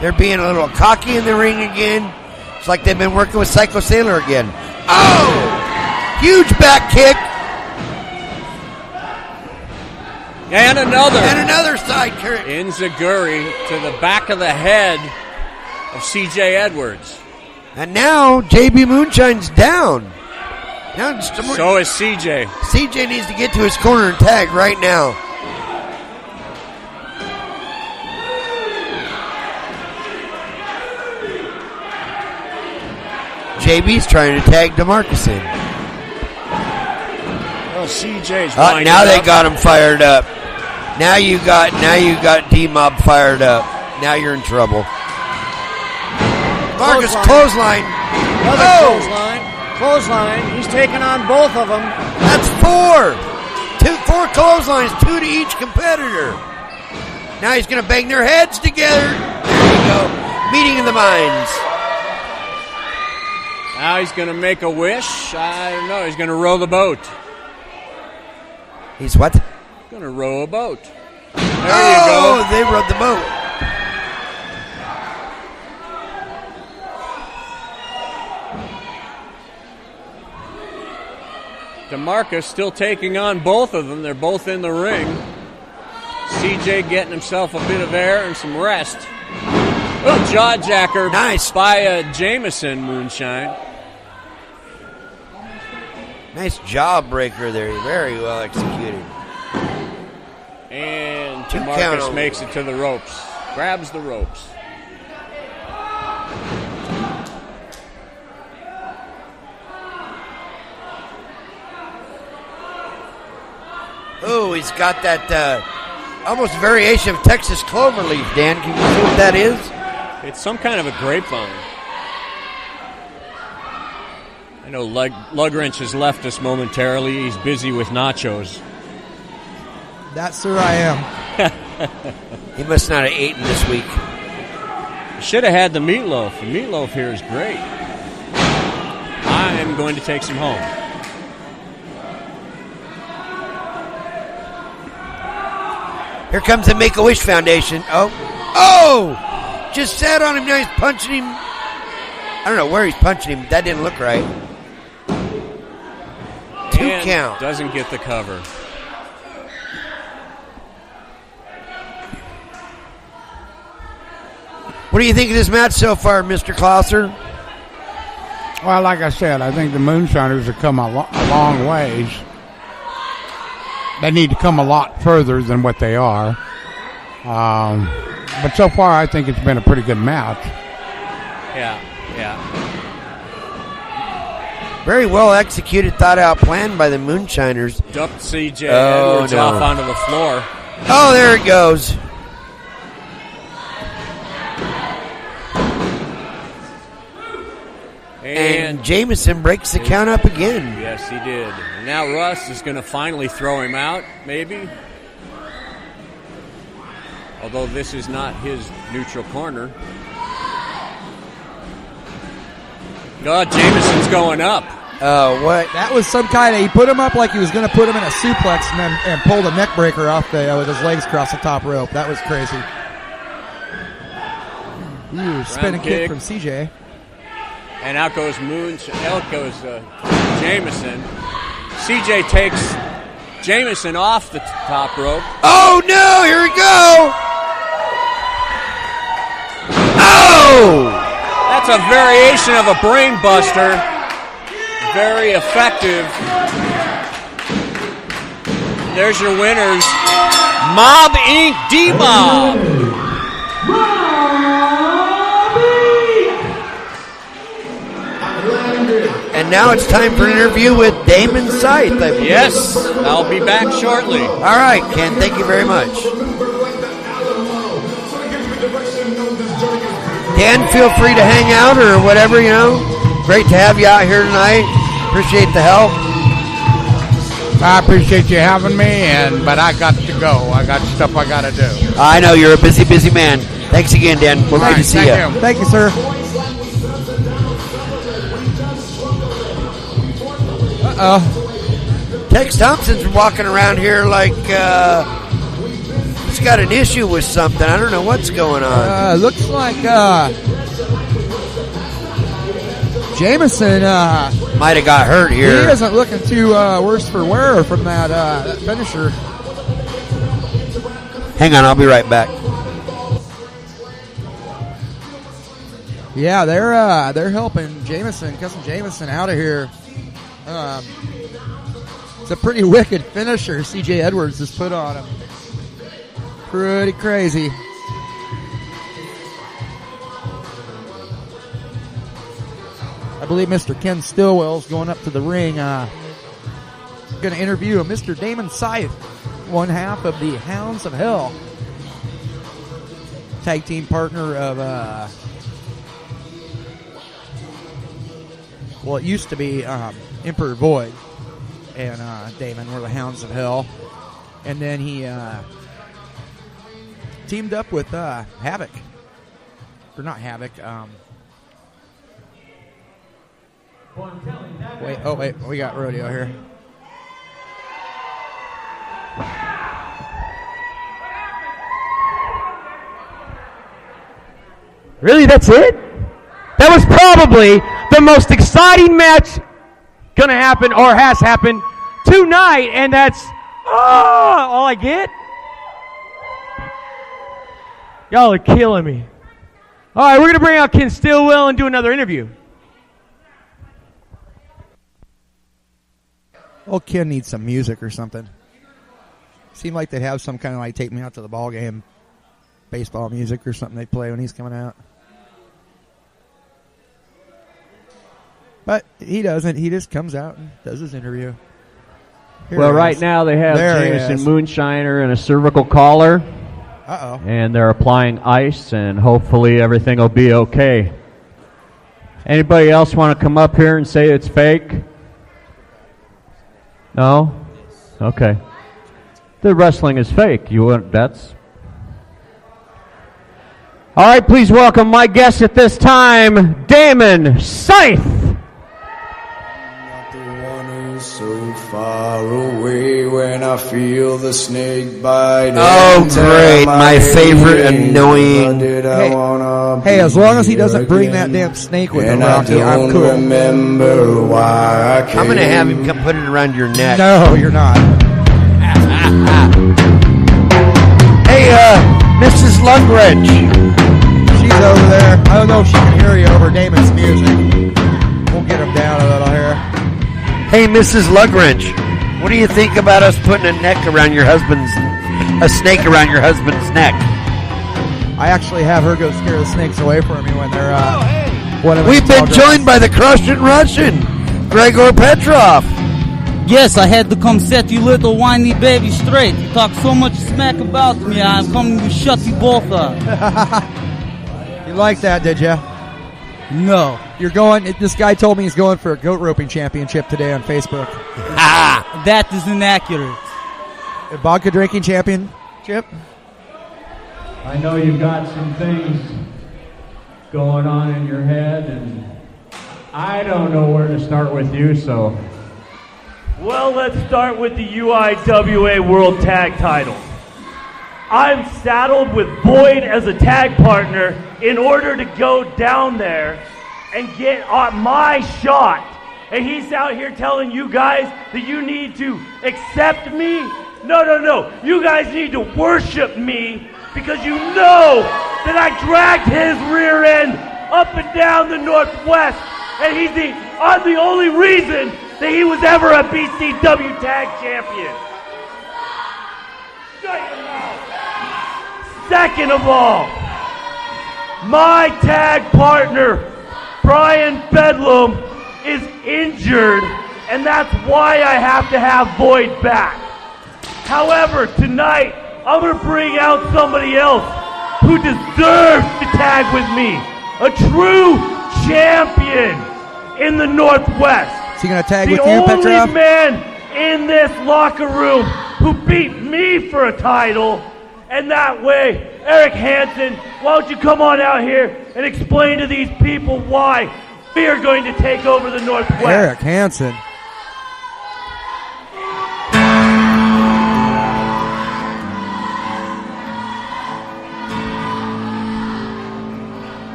They're being a little cocky in the ring again. It's like they've been working with Psycho Sailor again. Oh! Huge back kick. And another. And another side kick. Inzaguri to the back of the head of CJ Edwards. And now JB Moonshine's down. Now So is CJ. CJ needs to get to his corner and tag right now. JB's trying to tag DeMarcus in. Well, CJ's Now they up. got him fired up. Now you got D-Mob fired up. Now you're in trouble. Marcus clothesline. Another clothesline. He's taking on both of them. That's 4 clotheslines, 2 to each competitor. Now he's going to bang their heads together. There you go. Meeting of the minds. Now he's going to make a wish. I don't know. He's going to row the boat. He's what? Going to row a boat. There you go. They rowed the boat. DeMarcus still taking on both of them. They're both in the ring. CJ getting himself a bit of air and some rest. Oh, jawjacker. Nice. By Jameson, Moonshine. Nice jawbreaker there. Very well executed. And 2 count DeMarcus only. makes it to the ropes. Grabs the ropes. Oh, he's got that almost variation of Texas cloverleaf, Dan. Can you see what that is? It's some kind of a grapevine. I know Lugwrench has left us momentarily. He's busy with nachos. That, sir, I am. He must not have eaten this week. Should have had the meatloaf. The meatloaf here is great. I am going to take some home. Here comes the Make-A-Wish Foundation. Oh! Just sat on him. Now he's punching him. I don't know where he's punching him. That didn't look right. 2 And count. Doesn't get the cover. What do you think of this match so far, Mr. Clouser? Well, like I said, I think the Moonshiners have come a long ways. They need to come a lot further than what they are. But so far, I think it's been a pretty good match. Yeah. Very well executed, thought out plan by the Moonshiners. Dumped CJ Edwards off onto the floor. Oh, there it goes. And Jameson breaks the count up again. Yes, he did. And now Russ is going to finally throw him out, maybe. Although this is not his neutral corner. God, Jameson's going up. Oh, what? That was some kind of, he put him up like he was going to put him in a suplex and pulled a neck breaker off with his legs across the top rope. That was crazy. Ooh, spinning kick from CJ. And out goes Jameson. CJ takes Jameson off the top rope. Oh, no, here we go. Oh! That's a variation of a brain buster. Very effective. There's your winners. Mob Inc. D-Mob. And now it's time for an interview with Damon Scythe. Yes, I'll be back shortly. All right, Ken, thank you very much. Dan, feel free to hang out or whatever, you know. Great to have you out here tonight. Appreciate the help. I appreciate you having me, but I got to go. I got stuff I got to do. I know you're a busy, busy man. Thanks again, Dan. We're glad to see you. Thank you, sir. Tex Thompson's walking around here like he's got an issue with something. I don't know what's going on. Looks like Jameson might have got hurt here. He isn't looking too worse for wear from that finisher. Hang on, I'll be right back. Yeah, they're helping Cousin Jameson out of here. It's a pretty wicked finisher CJ Edwards has put on him. Pretty crazy. I believe Mr. Ken Stillwell is going up to the ring. Going to interview Mr. Damon Scythe, one half of the Hounds of Hell, tag team partner of, well, it used to be Emperor Void and Damon were the Hounds of Hell. And then he teamed up with Havoc. Or not Havoc. Wait, we got Rodeo here. Really, that's it? That was probably the most exciting match gonna happen or has happened tonight, and that's all I get? Y'all are killing me. All right, we're gonna bring out Ken Stillwell and do another interview. Oh, Ken needs some music or something. Seemed like they'd have some kind of like take me out to the ball game, baseball music or something they play when he's coming out. But he doesn't. He just comes out and does his interview. Well, right now they have Jameson Moonshiner and a cervical collar. Uh-oh. And they're applying ice, and hopefully everything will be okay. Anybody else want to come up here and say it's fake? No? Okay. The wrestling is fake. That's... All right, please welcome my guest at this time, Damon Scythe. So far away when I feel the snake bite. Oh, great. My favorite annoying. Hey, as long as he doesn't bring that damn snake with him, Rocky, I'm cool. Remember why I I'm going to have him come put it around your neck. No, you're not. Hey, Mrs. Lugwrench. She's over there. I don't know if she can hear you over Damon's music. We'll get him down a little here. Hey, Mrs. Lugwrench, what do you think about us putting a snake around your husband's neck? I actually have her go scare the snakes away from me when they're, We've been joined by the Crushing Russian, Gregor Petrov. Yes, I had to come set you little whiny baby straight. You talk so much smack about me, I'm coming to shut you both up. You like that, did you? No. You're going, this guy told me he's going for a goat roping championship today on Facebook. That is inaccurate. A vodka drinking championship? I know you've got some things going on in your head, and I don't know where to start with you, so... Well, let's start with the UIWA World Tag Title. I'm saddled with Boyd as a tag partner in order to go down there and get my shot. And he's out here telling you guys that you need to accept me? No. You guys need to worship me because you know that I dragged his rear end up and down the Northwest. And I'm the only reason that he was ever a BCW tag champion. Shut your mouth. Second of all, my tag partner, Brian Bedlam, is injured, and that's why I have to have Boyd back. However, tonight, I'm going to bring out somebody else who deserves to tag with me. A true champion in the Northwest. Is he going to tag with you, The Petrov? only man in this locker room who beat me for a title. And that way, Eric Hansen, why don't you come on out here and explain to these people why we are going to take over the Northwest. Eric Hansen.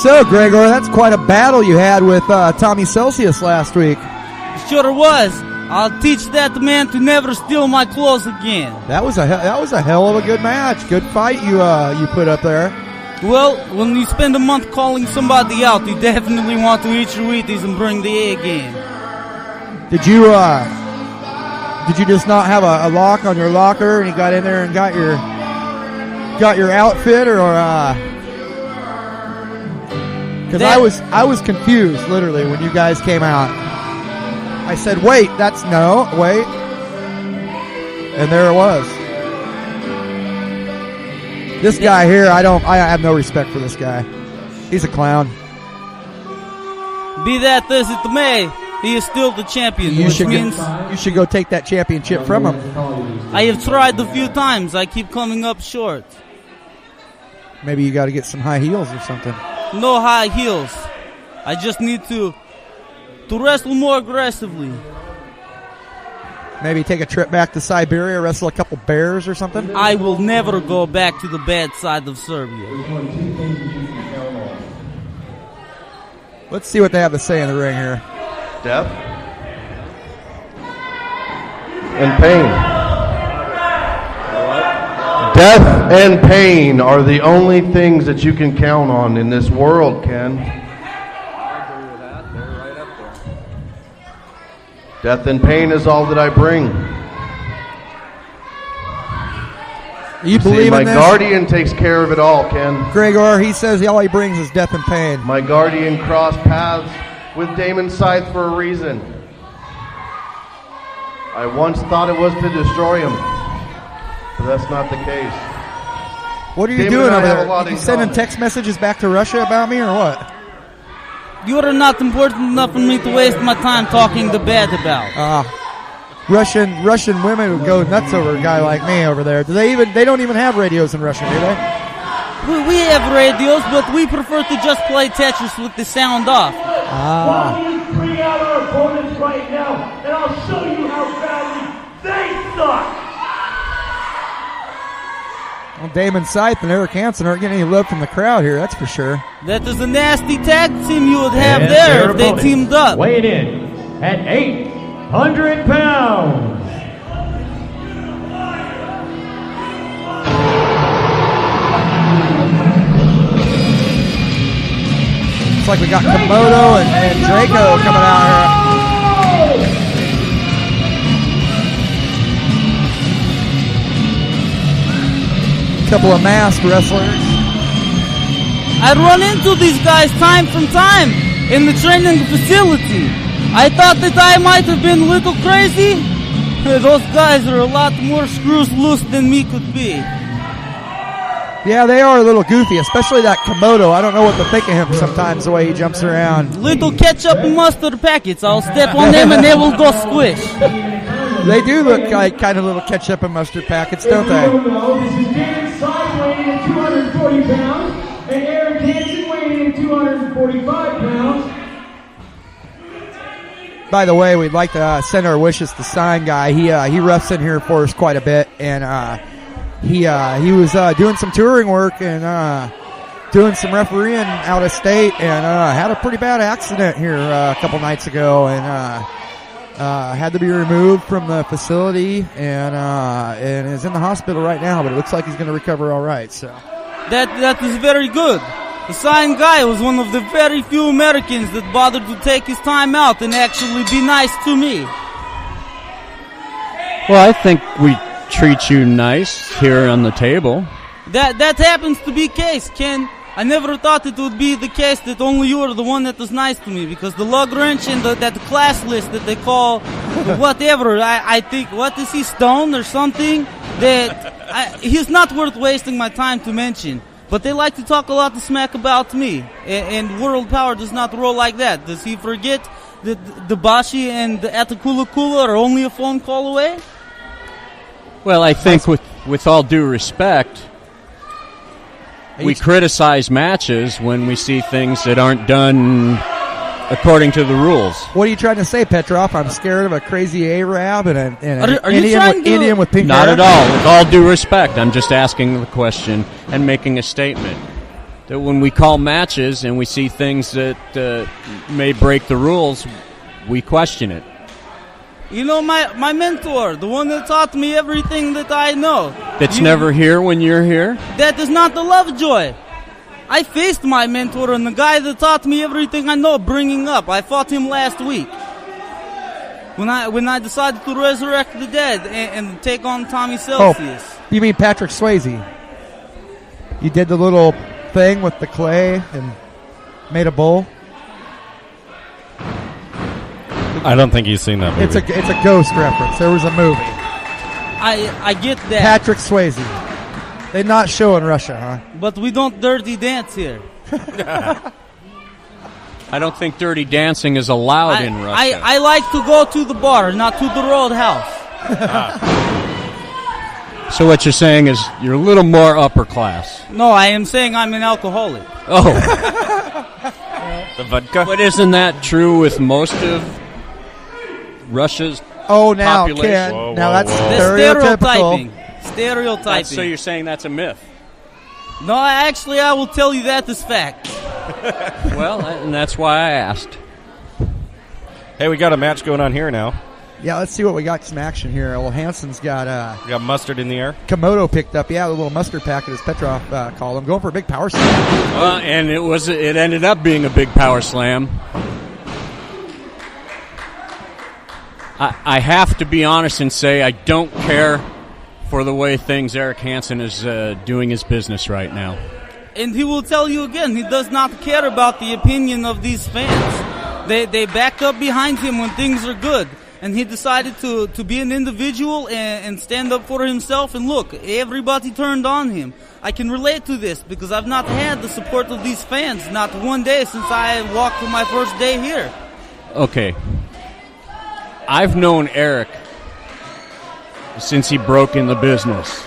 So, Gregor, that's quite a battle you had with Tommy Celsius last week. Sure was. I'll teach that man to never steal my clothes again. That was a hell of a good match. Good fight you put up there. Well, when you spend a month calling somebody out, you definitely want to eat your Wheaties and bring the A game. Did you just not have a lock on your locker and you got in there and got your outfit, or Because I was confused, literally, when you guys came out. I said, wait, wait. And there it was. This guy here, I have no respect for this guy. He's a clown. Be that as it may, he is still the champion, You which should means go take that championship from him. I have tried a few times. I keep coming up short. Maybe you got to get some high heels or something. No high heels. I just need to wrestle more aggressively. Maybe take a trip back to Siberia, wrestle a couple bears or something. I will never go back to the bad side of Serbia. Let's see what they have to say in the ring here. Death and pain. Death and pain are the only things that you can count on in this world, Ken. Death and pain is all that I bring. You believe my in this? guardian takes care of it all, Ken. Gregor, he says all he brings is death and pain. My guardian crossed paths with Damon Scythe for a reason. I once thought it was to destroy him, but that's not the case. What are you Damon doing and I over have a there? lot You in sending common. text messages back to Russia about me or what? You are not important enough for me to waste my time talking the bad about. Russian women would go nuts over a guy like me over there. They don't even have radios in Russia, do they? We have radios, but we prefer to just play Tetris with the sound off. Why don't you bring out our opponents right now, and I'll show you how badly they suck. Well, Damon Scythe and Eric Hansen aren't getting any love from the crowd here, that's for sure. That is a nasty tag team you would have And there their if they opponents teamed up. Weighing in at 800 pounds. Looks like we got Komodo and Draco coming out here. Couple of masked wrestlers. I run into these guys time from time in the training facility. I thought that I might have been a little crazy. Those guys are a lot more screws loose than me could be. Yeah, they are a little goofy, especially that Komodo. I don't know what to think of him sometimes, the way he jumps around. Little ketchup and mustard packets. I'll step on them and they will go squish. They do look like kind of little ketchup and mustard packets, don't they? This is Damon Scythe weighing in at 240 pounds, and Eric Hansen weighing in at 245 pounds. By the way, we'd like to send our wishes to Sign Guy. He refs in here for us quite a bit, and he was doing some touring work and doing some refereeing out of state, and had a pretty bad accident here a couple nights ago, and had to be removed from the facility, and is in the hospital right now. But it looks like he's going to recover all right. So that is very good. The Sign Guy was one of the very few Americans that bothered to take his time out and actually be nice to me. Well, I think we treat you nice here on the table. That happens to be case, Ken. I never thought it would be the case that only you are the one that is nice to me, because the lug wrench and that class list that they call whatever, I think, what is he, stoned or something? He's not worth wasting my time to mention. But they like to talk a lot of smack about me, and World Power does not roll like that. Does he forget that the Bashi and the Atakula Kula are only a phone call away? Well, I think with all due respect, we criticize matches when we see things that aren't done according to the rules. what are you trying to say, Petrov? I'm scared of a crazy Arab and an Are you trying to- Indian with pink Not hair? at all. With all due respect, I'm just asking the question and making a statement. That when we call matches and we see things that may break the rules, we question it. You know, my mentor, the one that taught me everything that I know. That's never here when you're here? That is not the Lovejoy. I faced my mentor and the guy that taught me everything I know bringing up. I fought him last week. When I decided to resurrect the dead and take on Tommy Celsius. You mean Patrick Swayze? You did the little thing with the clay and Made a bowl. I don't think he's seen that movie. It's a Ghost reference. There was a movie. I get that. Patrick Swayze. They not show in Russia, huh? But we don't dirty dance here. I don't think dirty dancing is allowed in Russia. I like to go to the bar, not to the roadhouse. So what you're saying is you're a little more upper class. No, I am saying I'm an alcoholic. Oh. The vodka? But isn't that true with most of Russia's now, population? Ken. Now that's stereotyping. So you're saying that's a myth? No, actually, I will tell you that is fact. Well, and that's why I asked. Hey, we got a match going on here now. Yeah, let's see what we got. Some action here. Well, Hansen's got we got mustard in the air. Komodo picked up. Yeah, a little mustard packet, as Petrov called him. Going for a big power slam. And it ended up being a big power slam. I have to be honest and say I don't care for the way things Eric Hansen is doing his business right now. And he will tell you again, he does not care about the opinion of these fans. They backed up behind him when things are good. And he decided to be an individual and stand up for himself. And look, everybody turned on him. I can relate to this because I've not had the support of these fans, not one day since I walked for my first day here. Okay. I've known Eric since he broke in the business.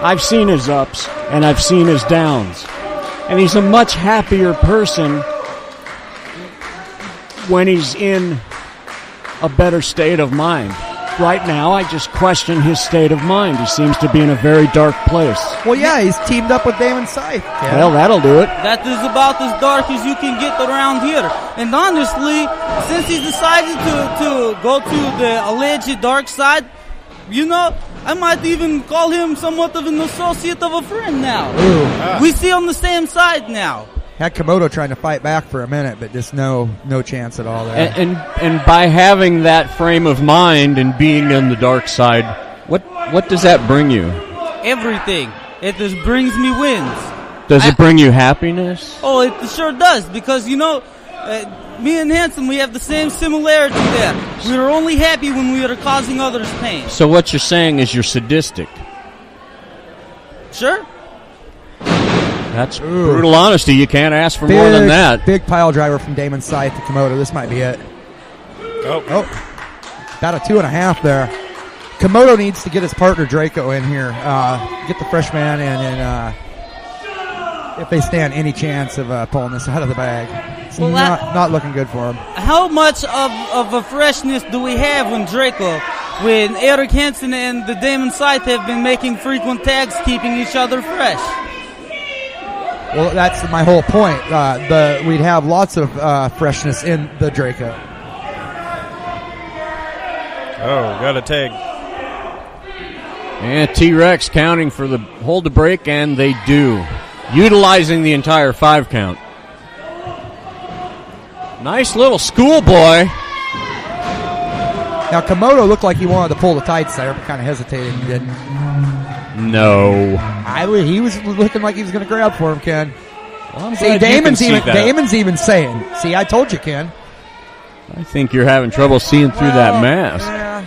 I've seen his ups and I've seen his downs. And he's a much happier person when he's in a better state of mind. Right now, I just question his state of mind. He seems to be in a very dark place. Well, yeah, he's teamed up with Damon Scythe. Yeah. Well, that'll do it. That is about as dark as you can get around here. And honestly, since he decided to go to the alleged dark side, you know, I might even call him somewhat of an associate of a friend now. We see on the same side now. Had Komodo trying to fight back for a minute, but just no chance at all there. And by having that frame of mind and being on the dark side, what does that bring you? Everything. It just brings me wins. Does it bring you happiness? Oh, it sure does, because, you know, me and Hansen, we have the same similarity there. We are only happy when we are causing others pain. So what you're saying is you're sadistic. Sure. That's brutal honesty. You can't ask for more than that. Big pile driver from Damon Scythe to Komodo. This might be it. Oh. About a 2.5 there. Komodo needs to get his partner Draco in here. Get the freshman in, and if they stand any chance of pulling this out of the bag. It's not looking good for him. How much of a freshness do we have when Eric Hansen and the Damon Scythe have been making frequent tags, keeping each other fresh? Well, that's my whole point. We'd have lots of freshness in the Draco. Oh, got a tag. And T-Rex counting for the hold to break, and they do. Utilizing the entire 5 count. Nice little schoolboy. Now, Komodo looked like he wanted to pull the tights there, but kind of hesitated and didn't. No. He was looking like he was going to grab for him, Ken. Well, I'm see, glad Damon's you can see that. Damon's even saying, see, I told you, Ken. I think you're having trouble seeing through that mask. Yeah.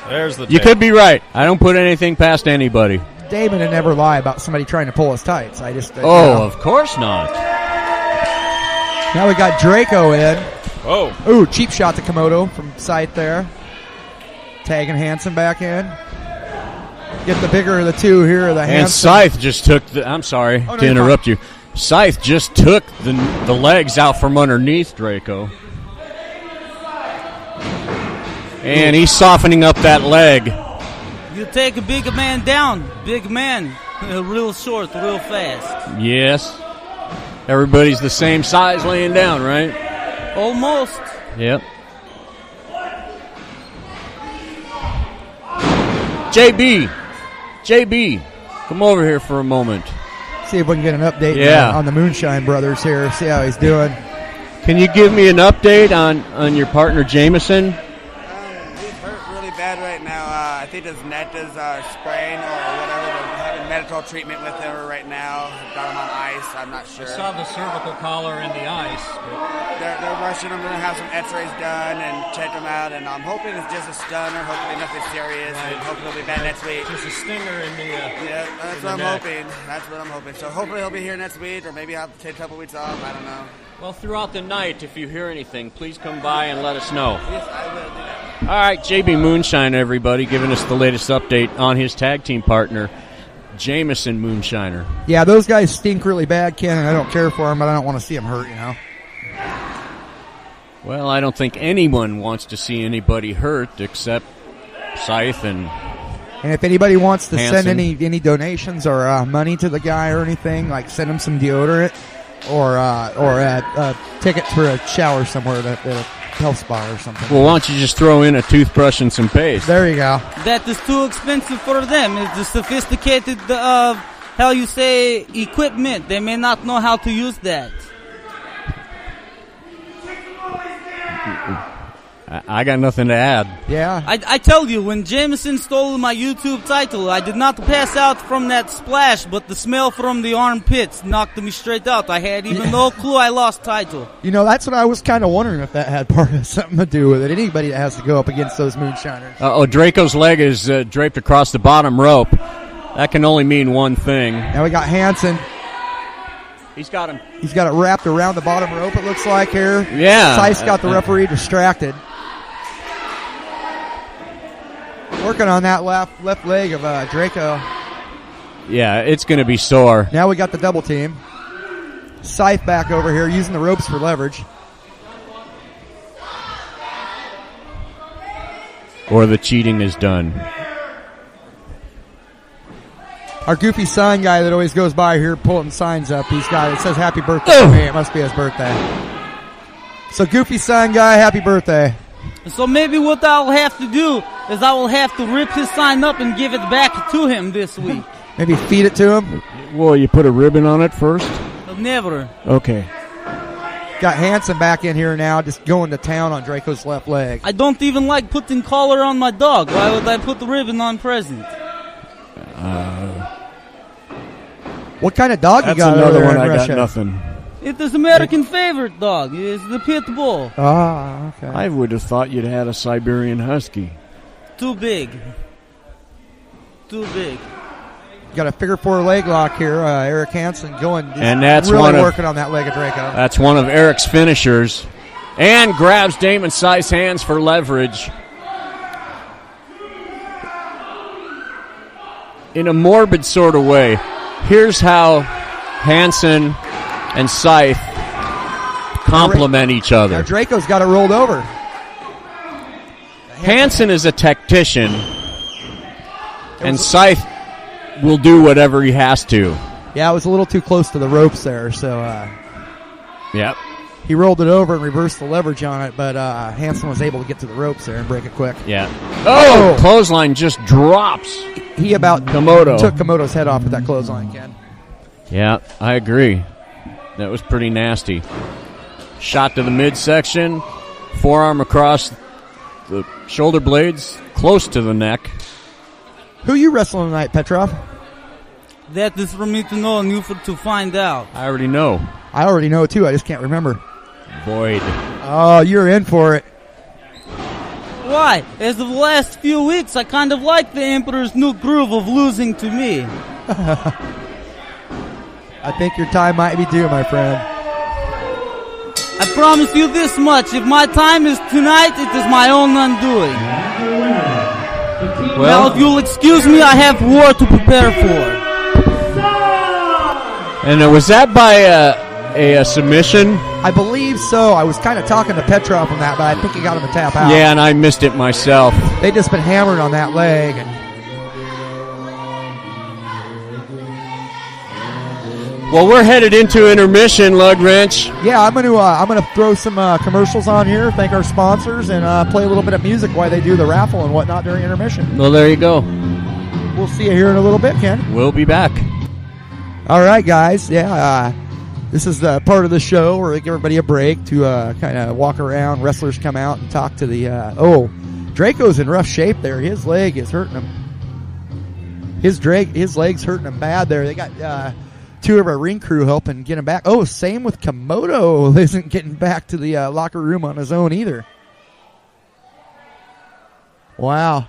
There's the You tag. could be right. I don't put anything past anybody. Damon would never lie about somebody trying to pull his tights. Of course not. Now we got Draco in. Oh. Ooh, cheap shot to Komodo from Scythe there. Tagging Hansen back in. Get the bigger of the two here, the Hansen. And Scythe just took I'm sorry to interrupt you. Scythe just took the legs out from underneath Draco. And he's softening up that leg. You take a big man down. Big man. Real short, real fast. Yes. Everybody's the same size laying down, right? Almost. Yep. JB, come over here for a moment. See if we can get an update on the Moonshine Brothers here. See how he's doing. Can you give me an update on your partner Jameson? He's hurt really bad right now. I think his neck is sprained or whatever. They haven't medical treatment with her right now. Got him on ice. I'm not sure. I saw the cervical collar in the ice. They're rushing him to have some x-rays done and check him out, and I'm hoping it's just a stunner, hopefully nothing serious, and hopefully he'll be back next week. Just a stinger in the yeah, that's in what I'm the neck. hoping. That's what I'm hoping. So hopefully he'll be here next week, or maybe I'll take a couple weeks off. I don't know. Well, throughout the night, if you hear anything, please come by and let us know. Yes, I will do that. All right, JB Moonshine, everybody, giving us the latest update on his tag team partner, Jameson Moonshiner. Yeah, those guys stink really bad, Ken, and I don't care for them, but I don't want to see them hurt, you know. Well, I don't think anyone wants to see anybody hurt except Scythe and if anybody wants to Hanson. send any donations or money to the guy or anything, like send him some deodorant or a ticket for a shower somewhere at a health spa or something. Well, why don't you just throw in a toothbrush and some paste? There you go. That is too expensive for them. It's the sophisticated, how you say, equipment. They may not know how to use that. I got nothing to add. Yeah. I tell you, when Jameson stole my YouTube title, I did not pass out from that splash, but the smell from the armpits knocked me straight out. I had even no clue I lost title. You know, that's what I was kind of wondering if that had part of something to do with it. Anybody that has to go up against those moonshiners. Draco's leg is draped across the bottom rope. That can only mean one thing. Now we got Hanson. He's got him. He's got it wrapped around the bottom rope, it looks like here. Yeah. Scythe's got the referee distracted. Working on that left leg of Draco. Yeah, it's going to be sore. Now we got the double team. Scythe back over here using the ropes for leverage. Or the cheating is done. Our goofy sign guy that always goes by here pulling signs up. It says happy birthday to me. It must be his birthday. So goofy sign guy, happy birthday. So maybe what I'll have to do is I will have to rip his sign up and give it back to him this week. Maybe feed it to him. Well, you put a ribbon on it first? Never. Okay. Got Hanson back in here now, just going to town on Draco's left leg. I don't even like putting collar on my dog. Why would I put the ribbon on present? What kind of dog you got That's over another there one in I Russia? got nothing. It is American favorite dog. It is the pit bull. Ah, okay. I would have thought you'd had a Siberian Husky. Too big. Too big. Got a figure four leg lock here. Eric Hansen going, And that's really working on that leg of Draco. That's one of Eric's finishers. And grabs Damon Scythe's hands for leverage. In a morbid sort of way, here's how Hansen and Scythe complement each Now other. Draco's got it rolled over. Hansen is a tactician, and Scythe will do whatever he has to. Yeah, it was a little too close to the ropes there, so Yep. he rolled it over and reversed the leverage on it, but Hansen was able to get to the ropes there and break it quick. Yeah. Oh, clothesline just drops. He about Komodo. took Komodo's head off with that clothesline, Ken. Yeah, I agree. That was pretty nasty. Shot to the midsection, forearm across the shoulder blades, close to the neck. Who you wrestling tonight, Petrov? That is for me to know and you to find out. I already know. I already know, too. I just can't remember. Boyd. Oh, you're in for it. Why? As of the last few weeks, I kind of like the Emperor's new groove of losing to me. I think your time might be due, my friend. I promise you this much. If my time is tonight, it is my own undoing. Now, if you'll excuse me, I have war to prepare for. And was that by a submission? I believe so. I was kind of talking to Petrov on that, but I think he got him to tap out. Yeah, and I missed it myself. They just been hammered on that leg. And Well, we're headed into intermission, Lug Wrench. yeah, I'm gonna throw some commercials on here, thank our sponsors, and play a little bit of music while they do the raffle and whatnot during intermission. Well, there you go. We'll see you here in a little bit, Ken. We'll be back. All right, guys. Yeah, this is the part of the show where we give everybody a break to kind of walk around. Wrestlers come out and talk to the. Draco's in rough shape there. His leg is hurting him. his legs hurting him bad there. They got 2 of our ring crew helping get him back. Oh, same with Komodo. Isn't getting back to the locker room on his own either. Wow.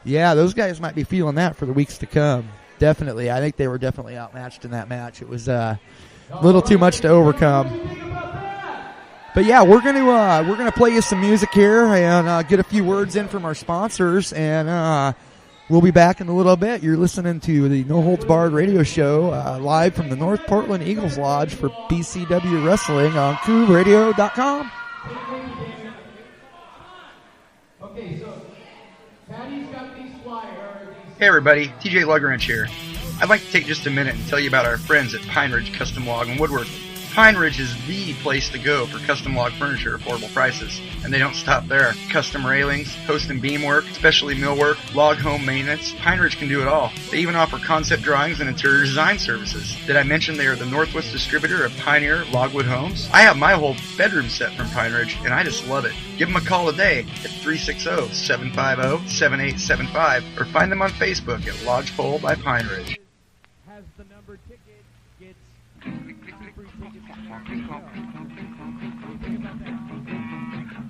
Yeah, those guys might be feeling that for the weeks to come. Definitely. I think they were definitely outmatched in that match. It was a little too much to overcome. But yeah, we're gonna play you some music here and get a few words in from our sponsors, and we'll be back in a little bit. You're listening to the No Holds Barred radio show live from the North Portland Eagles Lodge for BCW Wrestling on CoolRadio.com. Okay, so Patty's got these flyers. Hey everybody, TJ Lugrange here. I'd like to take just a minute and tell you about our friends at Pine Ridge Custom Log and Woodworking. Pine Ridge is the place to go for custom log furniture at affordable prices. And they don't stop there. Custom railings, post and beam work, specialty millwork, log home maintenance. Pine Ridge can do it all. They even offer concept drawings and interior design services. Did I mention they are the Northwest distributor of Pioneer Logwood Homes? I have my whole bedroom set from Pine Ridge, and I just love it. Give them a call today at 360-750-7875 or find them on Facebook at Lodgepole by Pine Ridge.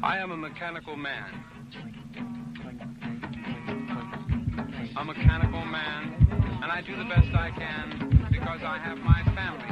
I am a mechanical man. A mechanical man, and I do the best I can because I have my family.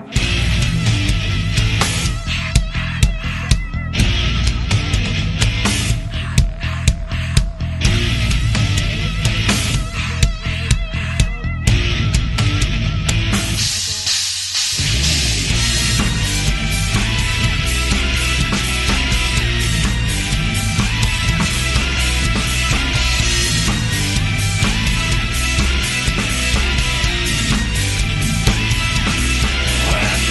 Well,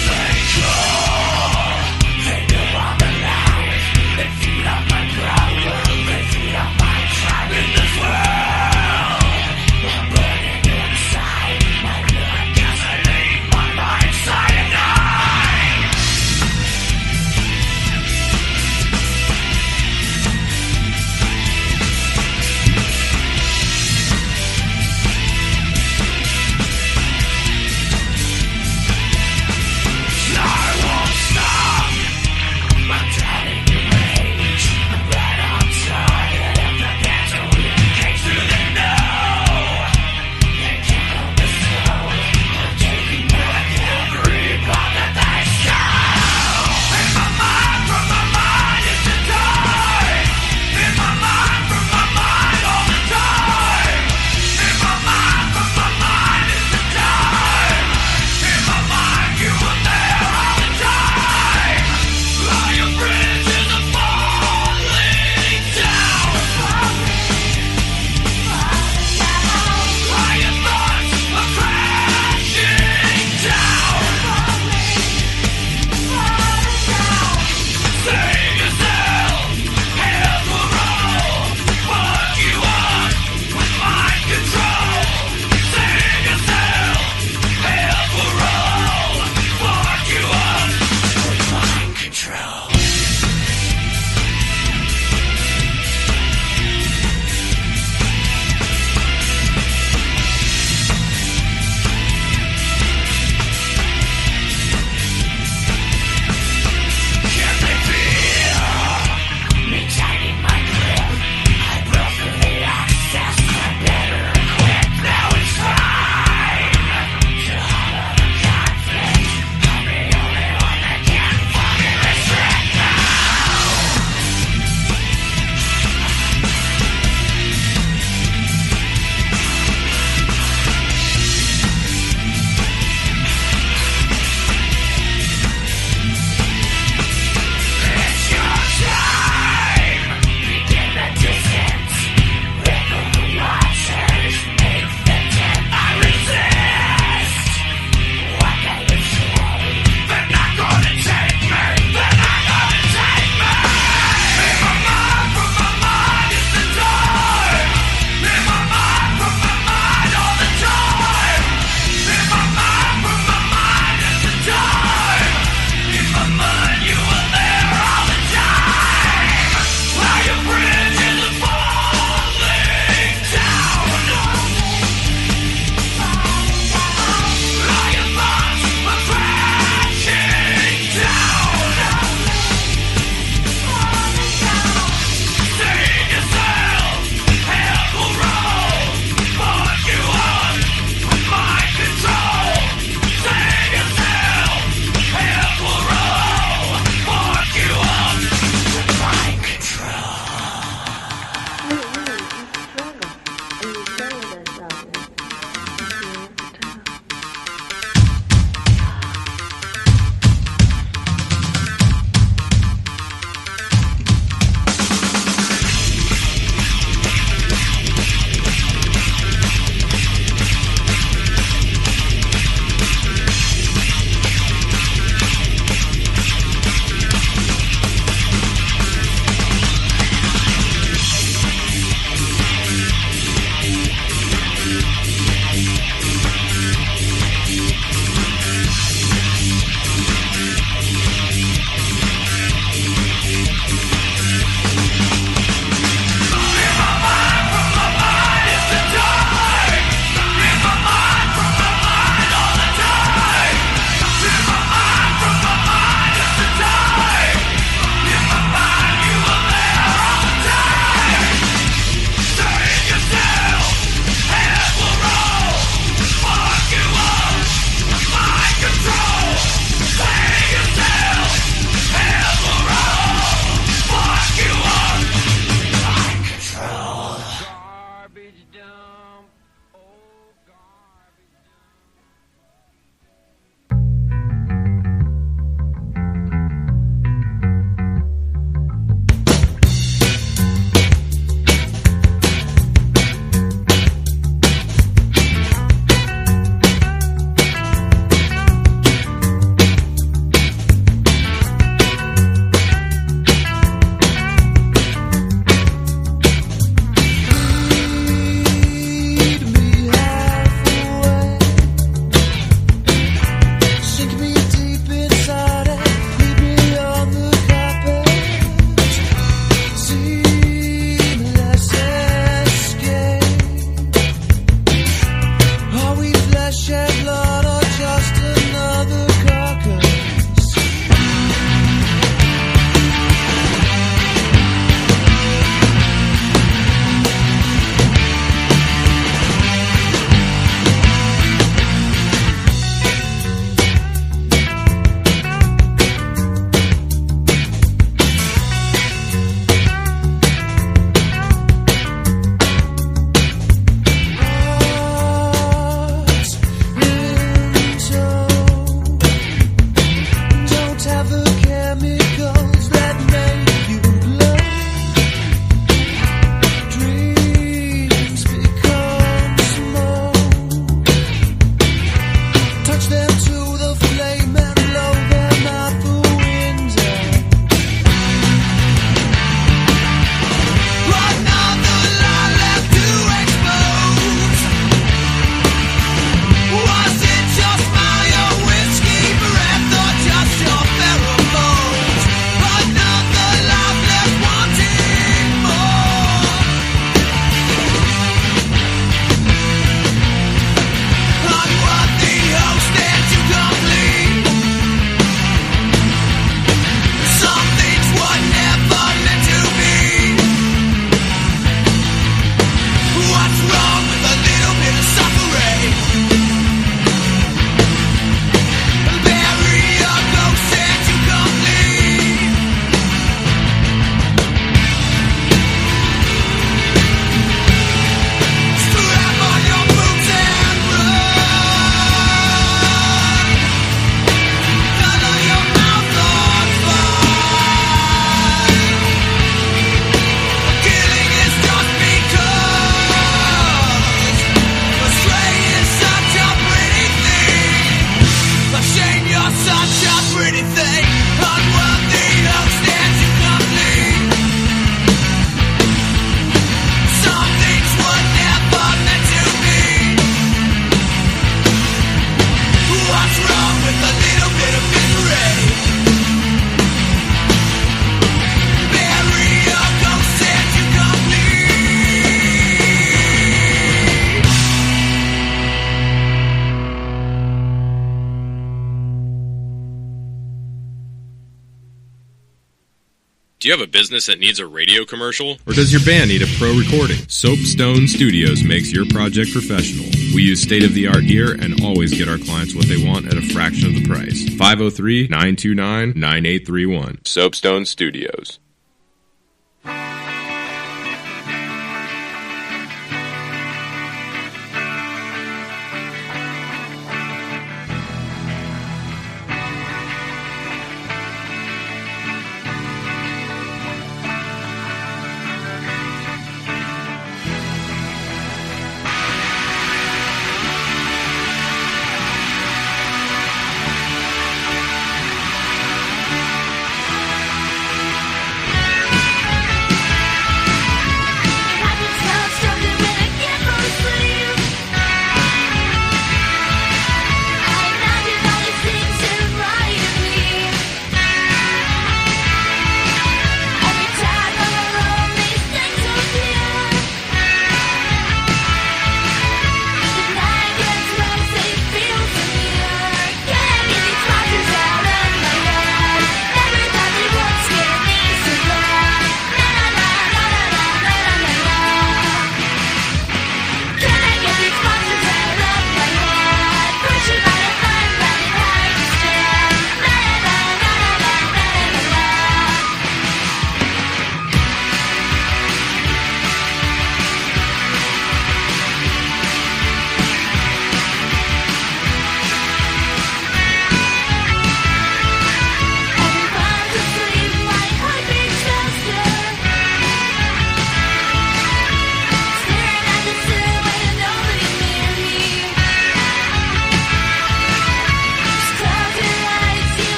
Do you have a business that needs a radio commercial? Or does your band need a pro recording? Soapstone Studios makes your project professional. We use state-of-the-art gear and always get our clients what they want at a fraction of the price. 503-929-9831. Soapstone Studios.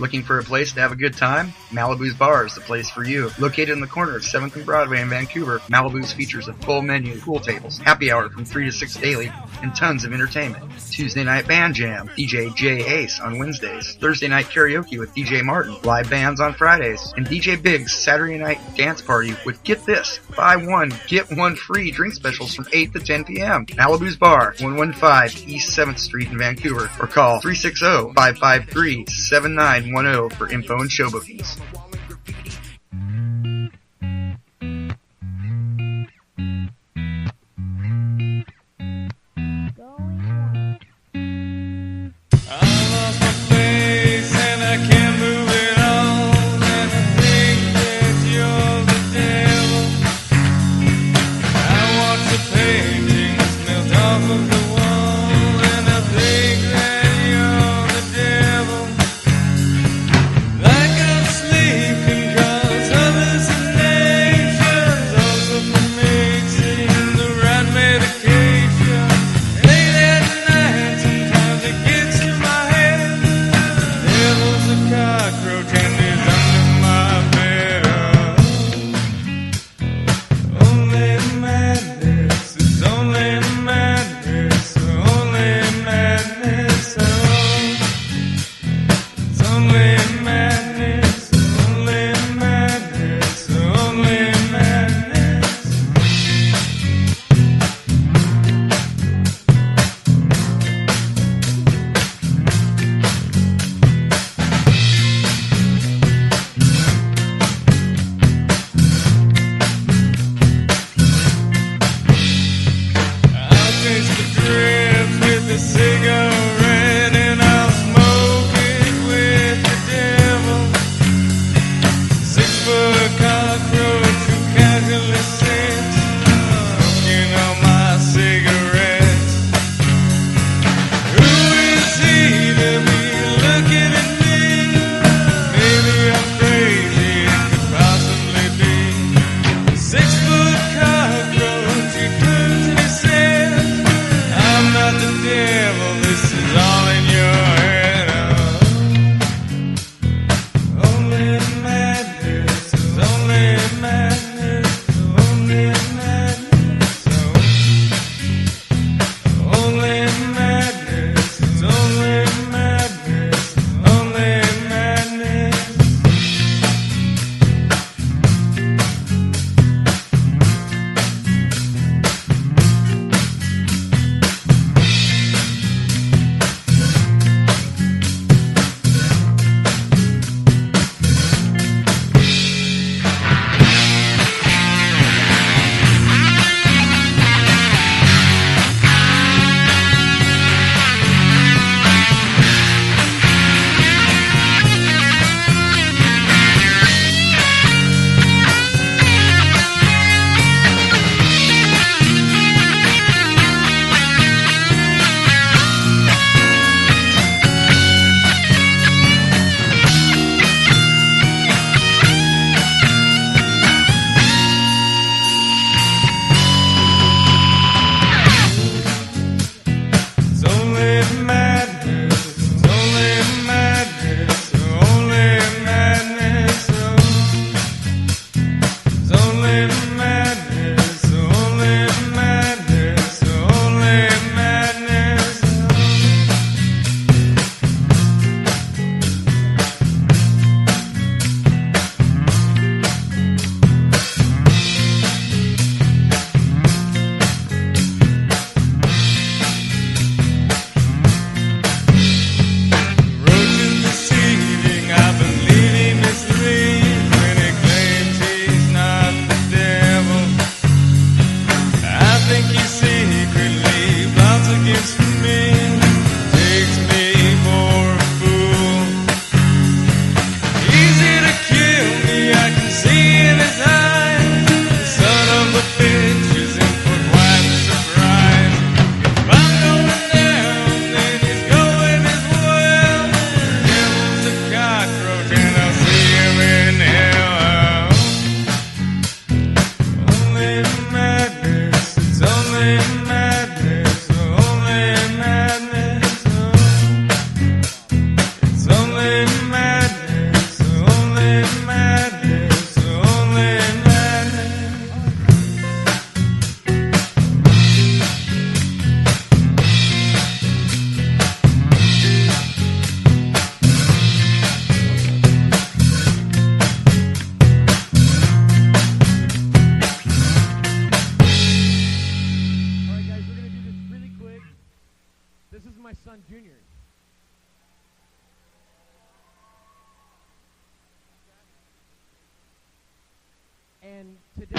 Looking for a place to have a good time? Malibu's Bar is the place for you. Located in the corner of 7th and Broadway in Vancouver, Malibu's features a full menu, pool tables, happy hour from 3 to 6 daily, and tons of entertainment. Tuesday night band jam, DJ J Ace on Wednesdays. Thursday night karaoke with DJ Martin. Live bands on Fridays. And DJ Big's Saturday night dance party with, get this, buy one, get one free drink specials from 8 to 10 p.m. Malibu's Bar, 115 East 7th Street in Vancouver. Or call 360-553-7910 for info and show bookings. Like I'm sleeping. my son Junior. And today.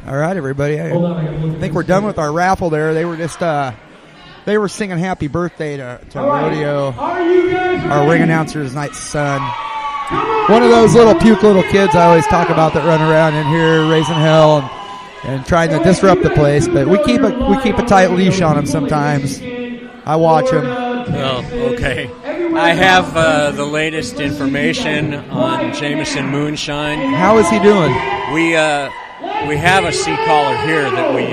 All right, everybody. I think we're done with our raffle there. They were just they were singing happy birthday to Rodeo, our ring announcer tonight's son. One of those little puke little kids I always talk about that run around in here raising hell and trying to disrupt the place. But we keep a tight leash on him sometimes. I watch him. Well, okay. I have the latest information on Jameson Moonshine. How is he doing? We have a C-collar here that we use.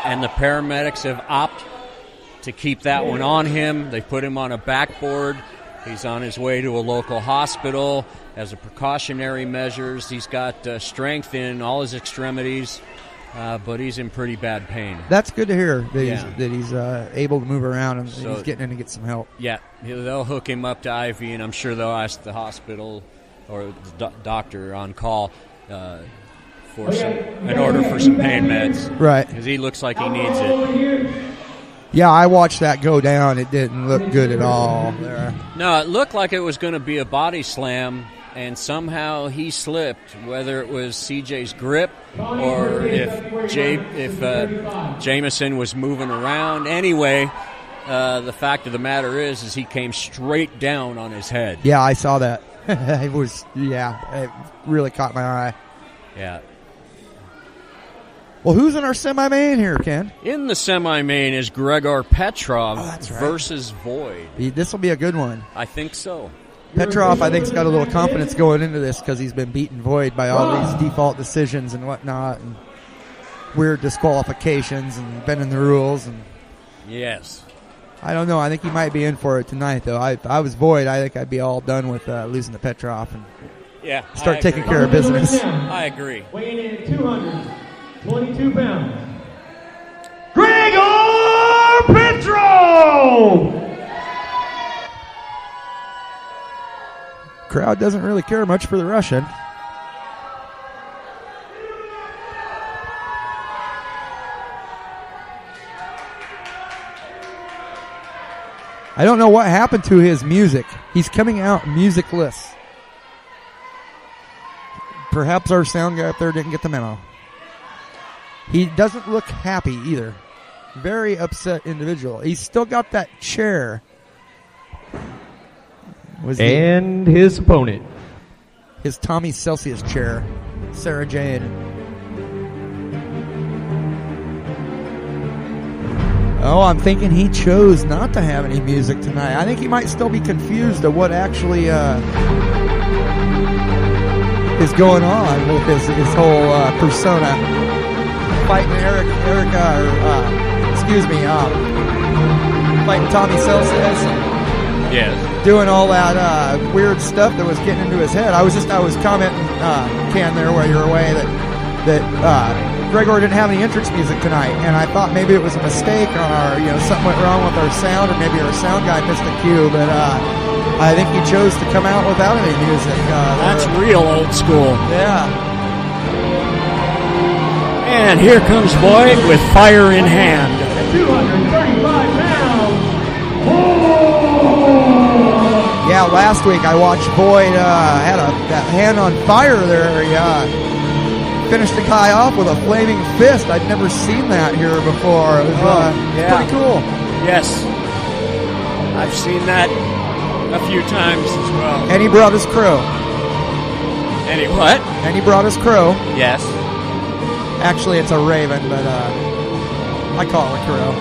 And the paramedics have opted to keep that one on him. They put him on a backboard. He's on his way to a local hospital as a precautionary measures. He's got strength in all his extremities, but he's in pretty bad pain. That's good to hear that he's able to move around and he's getting in to get some help. Yeah, they'll hook him up to IV, and I'm sure they'll ask the hospital or the doctor on call in order for some pain meds. Right. Because he looks like he needs it. Yeah, I watched that go down. It didn't look good at all there. No, it looked like it was going to be a body slam, and somehow he slipped, whether it was CJ's grip or if Jameson was moving around. Anyway, the fact of the matter is he came straight down on his head. Yeah, I saw that. It really caught my eye. Yeah. Well, who's in our semi-main here, Ken? In the semi-main is Gregor Petrov that's right. versus Void. This will be a good one. I think so. Petrov, I think, has got a little confidence going into this because he's been beaten Void by all these default decisions and whatnot, and weird disqualifications and bending the rules. And Yes. I don't know. I think he might be in for it tonight, though. If I was Void, I think I'd be all done with losing to Petrov and start taking care of business. I agree. Weighing in at 222 pounds, Gregor Petrov! Crowd doesn't really care much for the Russian. I don't know what happened to his music. He's coming out musicless. Perhaps our sound guy up there didn't get the memo. He doesn't look happy either. Very upset individual. He's still got that chair. And his opponent. His Tommy Celsius chair. Sarah Jane. Oh, I'm thinking he chose not to have any music tonight. I think he might still be confused of what actually is going on with his whole persona. Fighting fighting Tommy Celsius. Yes. Doing all that weird stuff that was getting into his head. I was commenting, Ken, there while you were away, that Gregor didn't have any entrance music tonight, and I thought maybe it was a mistake on our, something went wrong with our sound, or maybe our sound guy missed a cue, but I think he chose to come out without any music. That's real old school. Yeah. And here comes Void with fire in hand. 235 pounds. Yeah, last week I watched Void had that hand on fire there. He finished the guy off with a flaming fist. I'd never seen that here before. It was pretty cool. Yes. I've seen that a few times as well. And he brought his crow. And he what? And he brought his crow. Yes. Actually, it's a raven, but I call it a crow.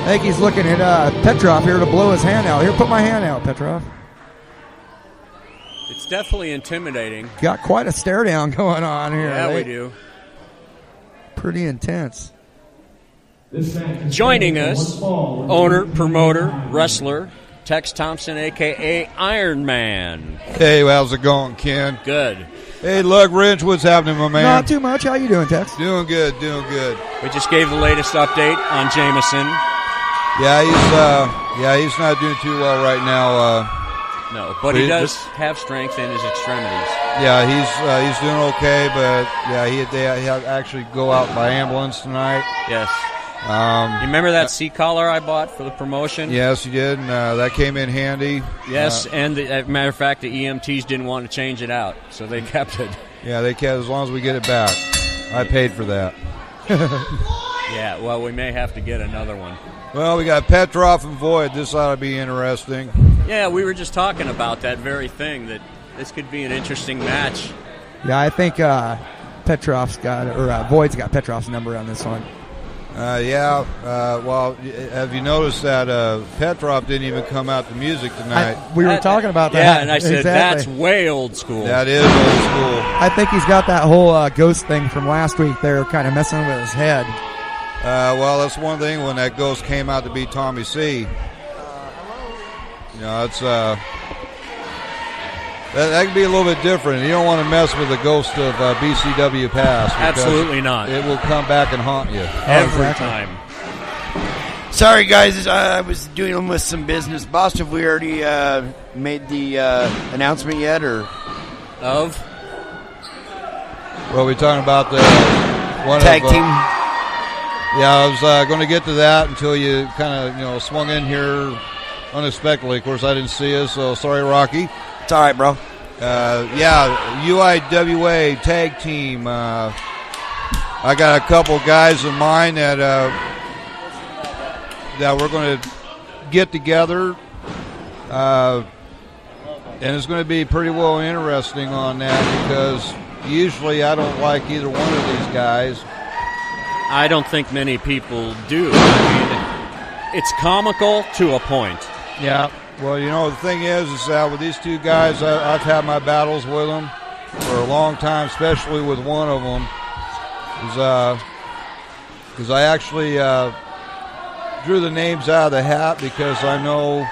I think he's looking at Petrov here to blow his hand out. Here, put my hand out, Petrov. It's definitely intimidating. Got quite a stare down going on here. Yeah, we do. Pretty intense. Joining us, owner, promoter, wrestler, Tex Thompson, a.k.a. Iron Man. Hey, how's it going, Ken? Good. Hey, Lug Wrench, what's happening, my man? Not too much. How you doing, Tex? Doing good, doing good. We just gave the latest update on Jameson. Yeah, he's not doing too well right now. No, but he does have strength in his extremities. Yeah, he's doing okay, but yeah, they had actually go out by ambulance tonight. Yes. You remember that seat collar I bought for the promotion? Yes, you did, and that came in handy. Yes, and as a matter of fact, the EMTs didn't want to change it out, so they kept it. Yeah, they kept as long as we get it back. I paid for that. Yeah, well, we may have to get another one. Well, we got Petrov and Void. This ought to be interesting. Yeah, we were just talking about that very thing, that this could be an interesting match. Yeah, I think Petrov's got, or Void's got Petrov's number on this one. Well, have you noticed that Petrov didn't even come out to music tonight? We were talking about that. Yeah, and I said, exactly. That's way old school. That is old school. I think he's got that whole ghost thing from last week there kind of messing with his head. Well, that's one thing when that ghost came out to be Tommy C. It's that can be a little bit different. You don't want to mess with the ghost of BCW past. Absolutely not. It will come back and haunt you. Every time. Sorry, guys. I was dealing with some business. Boss, have we already made the announcement yet, or of? Well, we're talking about the one tag team. Yeah, I was going to get to that until you kind of swung in here unexpectedly. Of course, I didn't see you, so sorry, Rocky. It's all right, bro. UIWA tag team. I got a couple guys of mine that we're going to get together, and it's going to be pretty well interesting on that because usually I don't like either one of these guys. I don't think many people do. I mean, it's comical to a point. Yeah. Well, the thing is that with these two guys, I've had my battles with them for a long time, especially with one of them. Because I actually drew the names out of the hat because I know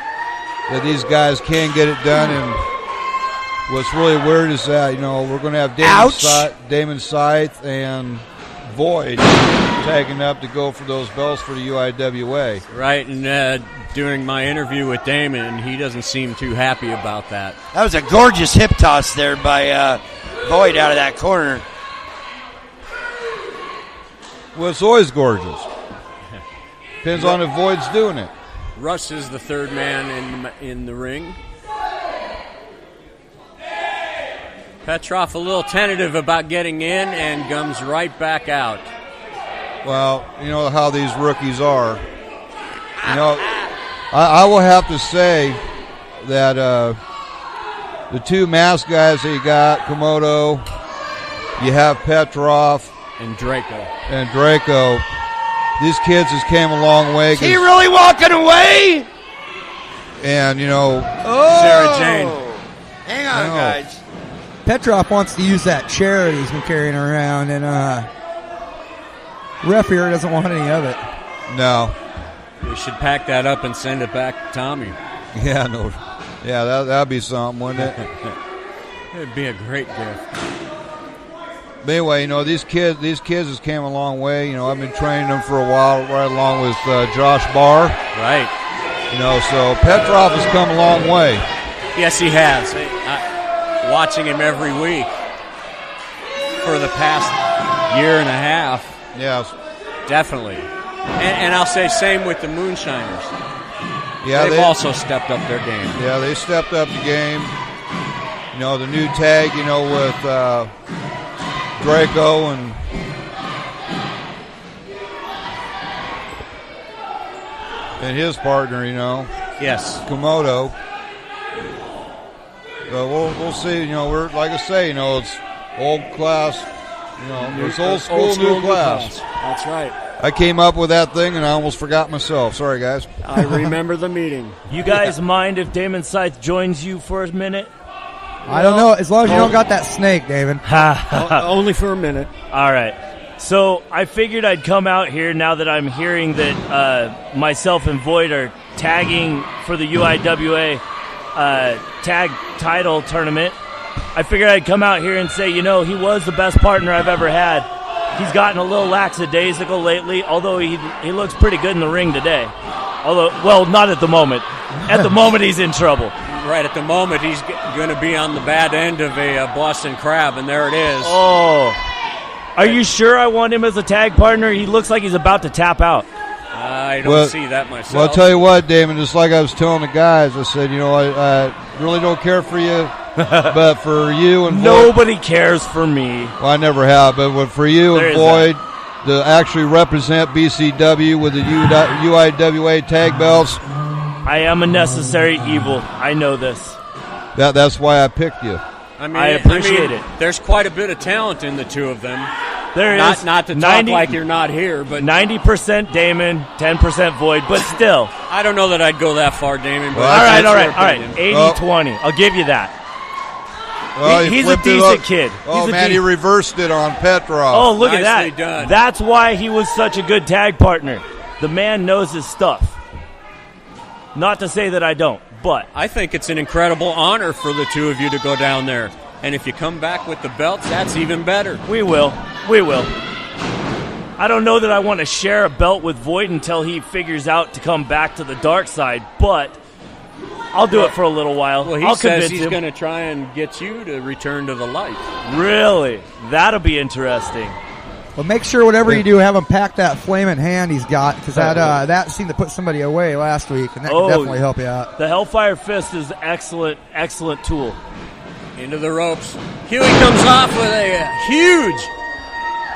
that these guys can get it done. And what's really weird is that, we're going to have Damon Scythe and Void tagging up to go for those belts for the UIWA. Right, and during my interview with Damon, he doesn't seem too happy about that. That was a gorgeous hip toss there by Void out of that corner. Well, it's always gorgeous. Depends on if Void's doing it. Russ is the third man in the ring. Petrov a little tentative about getting in and comes right back out. Well, you know how these rookies are. I will have to say that the two masked guys that you got, Komodo, you have Petrov and Draco. These kids has came a long way. Is he really walking away? And, Sarah Jane. Hang on, guys. Petrov wants to use that chair that he's been carrying around, and ref here doesn't want any of it. No. We should pack that up and send it back to Tommy. Yeah, no. Yeah, that'd be something, wouldn't it? It'd be a great gift. But anyway, these kids has came a long way. I've been training them for a while, right along with Josh Barr. Right. So Petrov has come a long way. Yes, he has. Watching him every week for the past year and a half. Yes. Definitely. And I'll say same with the Moonshiners. Yeah, They've also stepped up their game. Yeah, they stepped up the game. The new tag, with Draco and his partner, Yes. Komodo. So we'll see. We're like I say, it's old class. It's old school, new class. That's right. I came up with that thing and I almost forgot myself. Sorry, guys. I remember the meeting. You guys mind if Damon Scythe joins you for a minute? I don't know. As long as you don't got that snake, David. Only for a minute. All right. So I figured I'd come out here now that I'm hearing that myself and Void are tagging for the UIWA tag title tournament. I figured I'd come out here and say, he was the best partner I've ever had. He's gotten a little lackadaisical lately, although he looks pretty good in the ring today. Well, not at the moment. At the moment, he's in trouble. Right, at the moment, he's going to be on the bad end of a Boston Crab, and there it is. Oh. Are you sure I want him as a tag partner? He looks like he's about to tap out. I don't see that myself. Well, I'll tell you what, Damon, just like I was telling the guys, I said, I really don't care for you, but for you and nobody cares for me. Well, I never have, but for you and Void to actually represent BCW with the UIWA tag belts. I am a necessary evil. I know this. That's why I picked you. I appreciate it. There's quite a bit of talent in the two of them. There is. Not to talk like you're not here, but 90% Damon, 10% Void, but still. I don't know that I'd go that far, Damon. But all right. 80-20. I'll give you that. Well, he's a decent kid. He reversed it on Petrov. Oh, look at Nicely that. done. That's why he was such a good tag partner. The man knows his stuff. Not to say that I don't, but I think it's an incredible honor for the two of you to go down there. And if you come back with the belts, that's even better. We will. I don't know that I want to share a belt with Void until he figures out to come back to the dark side, but I'll do it for a little while. Well, I'll says convince he's him. going to try and get you to return to the light. Really? That'll be interesting. Well, make sure whatever you do, have him pack that flaming hand he's got, because that seemed to put somebody away last week, and that can definitely help you out. The Hellfire Fist is excellent tool. Into the ropes. Huey comes off with a huge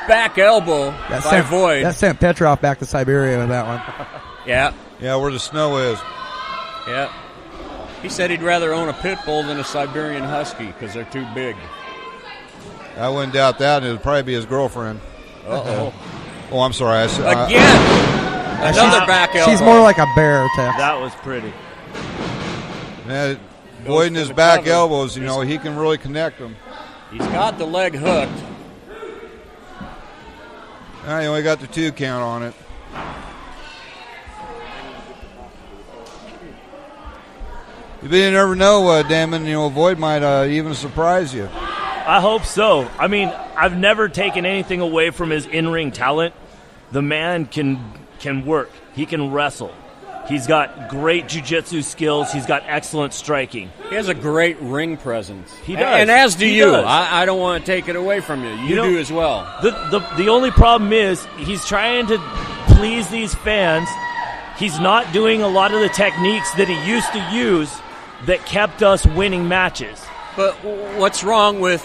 back elbow by Void. That sent Petrov back to Siberia with that one. Yeah, where the snow is. Yeah. He said he'd rather own a pit bull than a Siberian Husky because they're too big. I wouldn't doubt that. It would probably be his girlfriend. Uh-oh. Oh, I'm sorry. Again! Another back elbow. She's more like a bear, Tex. That was pretty. Yeah, Boyd and his back elbows, he can really connect them. He's got the leg hooked. He only got the 2 count on it. You never know, Damon. Boyd might even surprise you. I hope so. I mean, I've never taken anything away from his in-ring talent. The man can work. He can wrestle. He's got great jiu-jitsu skills. He's got excellent striking. He has a great ring presence. He does. And as do He you. does. I don't want to take it away from you. You do as well. The only problem is he's trying to please these fans. He's not doing a lot of the techniques that he used to use that kept us winning matches. But what's wrong with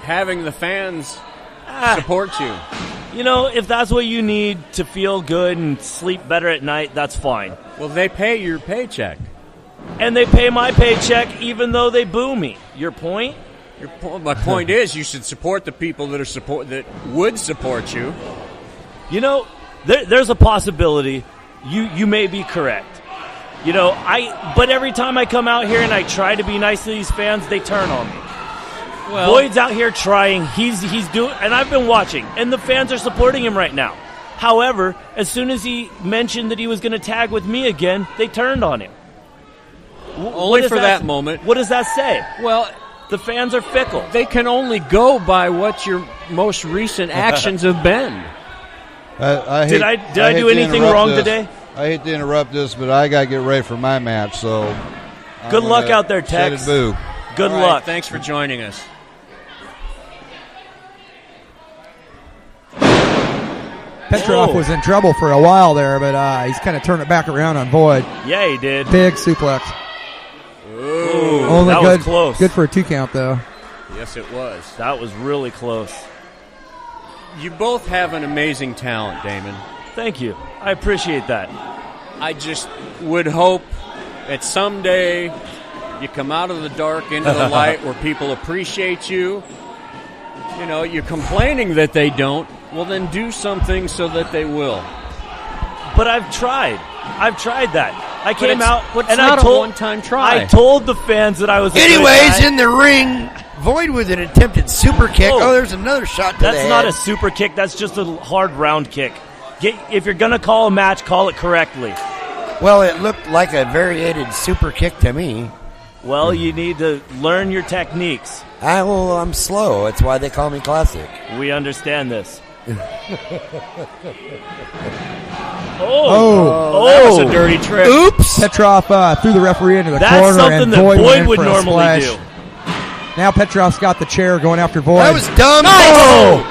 having the fans support you? If that's what you need to feel good and sleep better at night, that's fine. Well, they pay your paycheck. And they pay my paycheck even though they boo me. Your point? My point is you should support the people that would support you. There's a possibility you may be correct. But every time I come out here and I try to be nice to these fans, they turn on me. Well, Boyd's out here trying. He's doing, and I've been watching, and the fans are supporting him right now. However, as soon as he mentioned that he was going to tag with me again, they turned on him. Only for that moment. What does that say? Well, the fans are fickle. They can only go by what your most recent actions have been. Did I do anything wrong today? I hate to interrupt this, but I got to get ready for my match. So, good luck out there, Tex. Boo. Good All right, luck. Thanks for joining us. Petrov was in trouble for a while there, but he's kind of turned it back around on Boyd. Yeah, he did. Big suplex. Ooh, Only that good, was close. Good for a 2 count, though. Yes, it was. That was really close. You both have an amazing talent, Damon. Thank you. I appreciate that. I just would hope that someday you come out of the dark into the light where people appreciate you. You're complaining that they don't. Well, then do something so that they will. But I've tried. that. I came out and I told a one-time try. I told the fans that I was. Anyways, in the ring, Void with an attempted super kick. Oh, there's another shot to the head. That's not a super kick. That's just a hard round kick. If you're gonna call a match, call it correctly. Well, it looked like a variated super kick to me. Well, you need to learn your techniques. I'm slow. That's why they call me classic. We understand this. That was a dirty trick. Oops. Petrov threw the referee into the That's corner, something and that Boyd Boyd went would for a normally splash. do. Now Petrov's got the chair going after Boyd. That was dumb.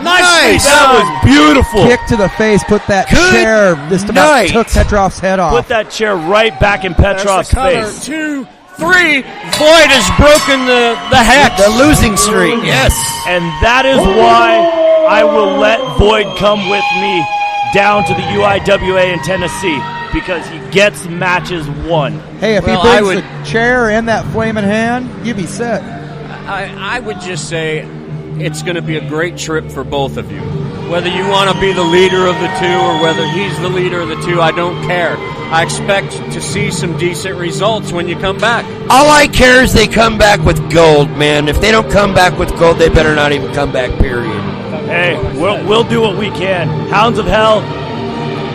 Nice. That was beautiful. Kick to the face, put that chair just about took Petrov's head off. Put that chair right back in Petrov's face. 2, 3. Void has broken the hex. The losing streak, yes. And that is why I will let Void come with me down to the UIWA in Tennessee, because he gets matches won. Hey, if he brings the chair and that flaming hand, you'd be set. I would just say it's going to be a great trip for both of you. Whether you want to be the leader of the two or whether he's the leader of the two, I don't care. I expect to see some decent results when you come back. All I care is they come back with gold, man. If they don't come back with gold, they better not even come back, period. Hey, we'll do what we can. Hounds of Hell,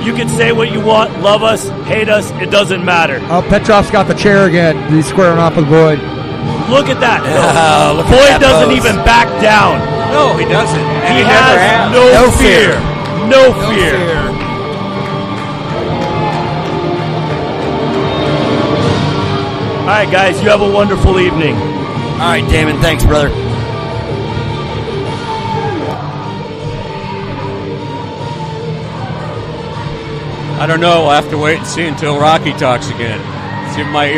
you can say what you want, love us, hate us, it doesn't matter. Oh, Petrov's got the chair again. He's squaring off with Boyd. Look at that. Look Boyd at that doesn't pose. even back down. No, he doesn't. And He never has no fear. No fear. All right, guys, you have a wonderful evening. All right, Damon, thanks, brother. I don't know. We'll have to wait and see until Rocky talks again. See if my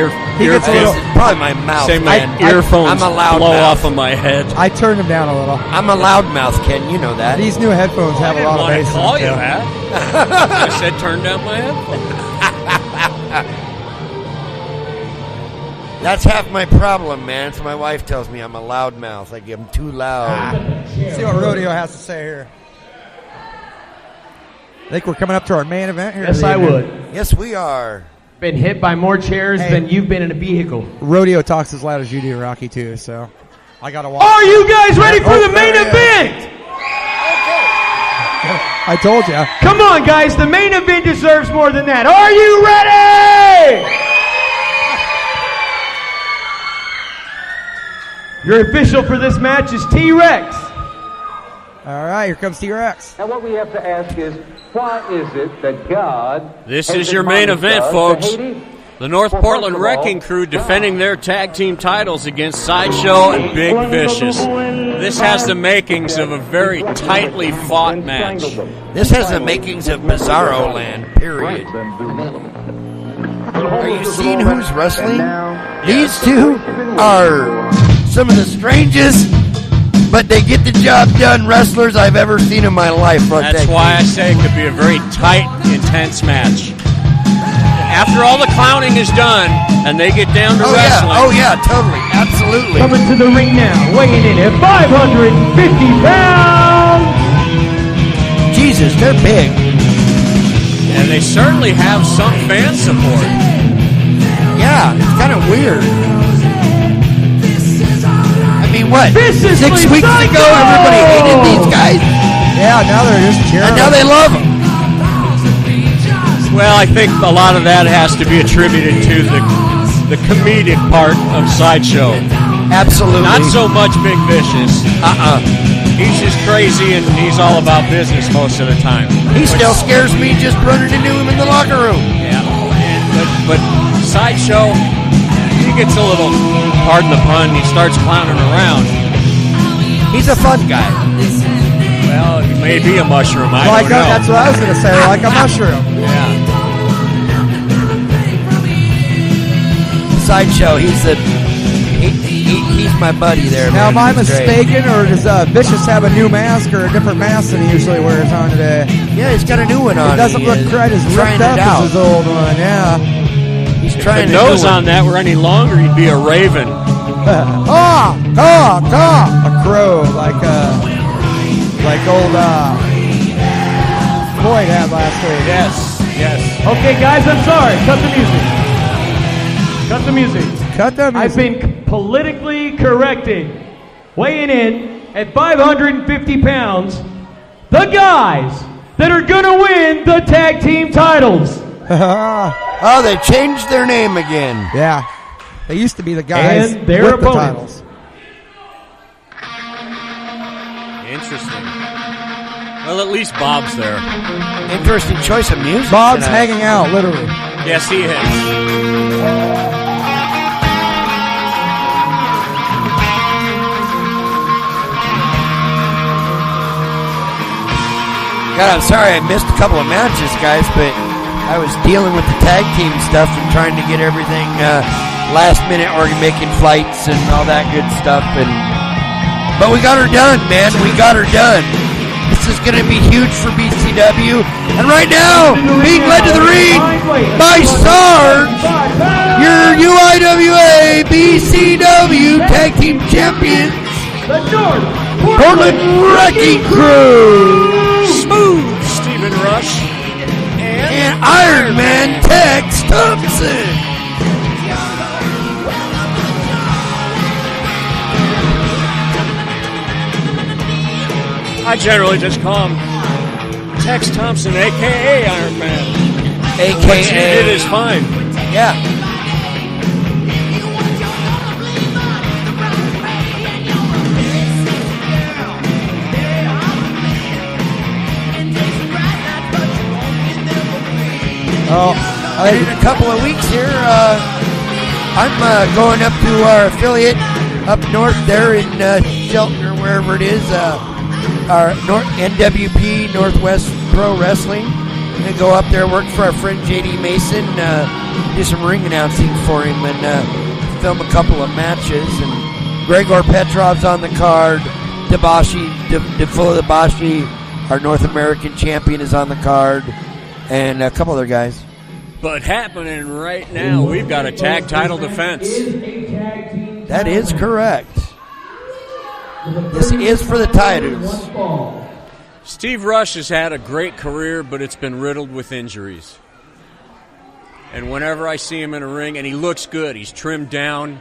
probably my mouth. Say my man. earphones I'm a loud blow mouth. off of my head. I turned him down a little. I'm a loudmouth, Ken. You know that. These new headphones have a lot of bass. I didn't want to call in you them. that. I said turn down my headphones. That's half my problem, man. So my wife tells me I'm a loudmouth. Like I'm too loud. See what Rodeo has to say here. I think we're coming up to our main event here. Yes, I would. Yes, we are. Been hit by more chairs Hey. than you've been in a vehicle. Rodeo talks as loud as you do, Rocky, too. So I got to watch. Are you guys ready for Oh, the main there he is. event? I told you. Come on, guys. The main event deserves more than that. Are you ready? Your official for this match is T-Rex. All right, here comes T-Rex. Now what we have to ask is, why is it that God... This has is your main admonished event, us folks. to Haiti? The North Well, Portland first of all, Wrecking Crew defending their tag team titles against Sideshow and Big Vicious. This has the makings of a very tightly fought match. This has the makings of Bizarro Land, period. Are you seeing who's wrestling? These two are some of the strangest, but they get the job done wrestlers I've ever seen in my life. That's why I say it could be a very tight, intense match. After all the clowning is done and they get down to wrestling. Oh yeah, totally, absolutely. Coming to the ring now, weighing in at 550 pounds. Jesus, they're big. And they certainly have some fan support. Yeah, it's kind of weird. I mean, what? 6 weeks ago, everybody hated these guys. Yeah, now they're just cheering. And now they love them. Well, I think a lot of that has to be attributed to the comedic part of Sideshow. Absolutely. Not so much Big Vicious. He's just crazy and he's all about business most of the time. He still scares me just running into him in the locker room. Yeah. But Sideshow, he gets a little, pardon the pun, he starts clowning around. He's a fun guy. Well, he may be a mushroom. I don't know. That's what I was going to say, like a mushroom. Yeah. Sideshow, he's my buddy there. Now, man. am I He's great. mistaken, or does Vicious have a new mask or a different mask than he usually wears on today? Yeah, he's got a new one on. It doesn't look quite as ripped up as his old one, yeah. He's If trying the to nose do it. on that were any longer, he'd be a raven. A crow, like old Floyd had last week. Yes. Okay, guys, I'm sorry. Cut the music. Cut the music. Cut the music. I've been politically corrected. Weighing in at 550 pounds, the guys that are going to win the tag team titles. Oh, they changed their name again. Yeah. They used to be the guys And their with the opponents. titles. Interesting. Well, at least Bob's there. Interesting choice of music. Bob's tonight. hanging out, literally. Yes, he is. God, I'm sorry I missed a couple of matches, guys, but I was dealing with the tag team stuff and trying to get everything last minute, or making flights and all that good stuff. But we got her done, man. We got her done. This is going to be huge for BCW. And right now, being led to the ring by Sarge, your UIWA BCW Tag Team Champions, Portland Wrecking Crew. Smooth Stephen Rush. And Iron Man Tex Thompson. I generally just call him Tex Thompson, a.k.a. Iron Man. A.k.a. What you did is fine. Yeah. Oh, And in a couple of weeks here, I'm going up to our affiliate up north there in Shelton or wherever it is, our NWP, Northwest Pro Wrestling. I'm going to go up there, work for our friend JD Mason, do some ring announcing for him, and film a couple of matches. And Gregor Petrov's on the card. Defulla Dabashi, our North American champion, is on the card. And a couple other guys. But happening right now, we've got a tag title defense. That is correct. This is for the titles. Steve Rush has had a great career, but it's been riddled with injuries. And whenever I see him in a ring, and he looks good, he's trimmed down,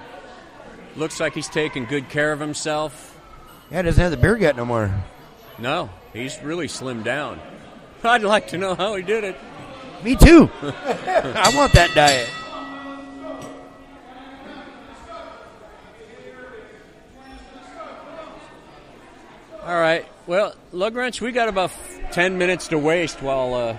looks like he's taking good care of himself. Yeah, doesn't have the beer gut no more. No, he's really slimmed down. I'd like to know how he did it. Me too. I want that diet. All right. Well, Lug Wrench, we got about 10 minutes to waste while...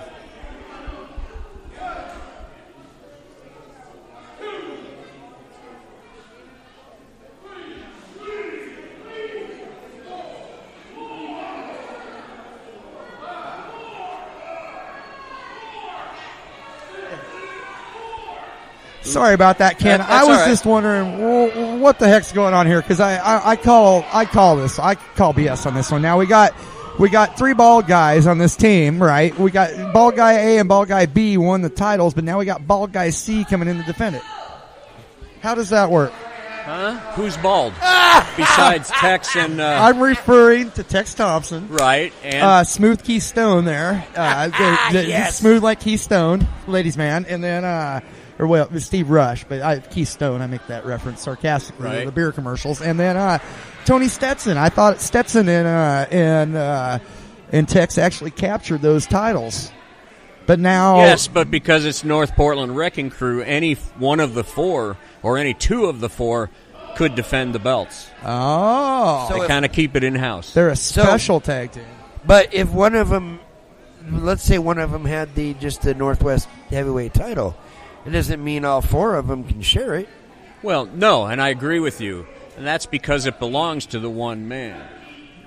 Sorry about that, Ken. I was just wondering what the heck's going on here, because I call BS on this one. Now we got 3 bald guys on this team, right? We got bald guy A and bald guy B won the titles, but now we got bald guy C coming in to defend it. How does that work? Huh? Who's bald? Besides Tex and... I'm referring to Tex Thompson. Right. And Smooth Keystone there. Yes. Smooth like Keystone, ladies man. And then... Steve Rush, but Keystone, I make that reference sarcastically, right. The beer commercials. And then Tony Stetson. I thought Stetson and Tex actually captured those titles. But now... Yes, but because it's North Portland Wrecking Crew, any one of the 4 or any 2 of the 4 could defend the belts. Oh. They kind of keep it in-house. They're a special tag team. But if one of them, let's say one of them had just the Northwest Heavyweight title, it doesn't mean all 4 of them can share it. Well, no, and I agree with you. And that's because it belongs to the one man.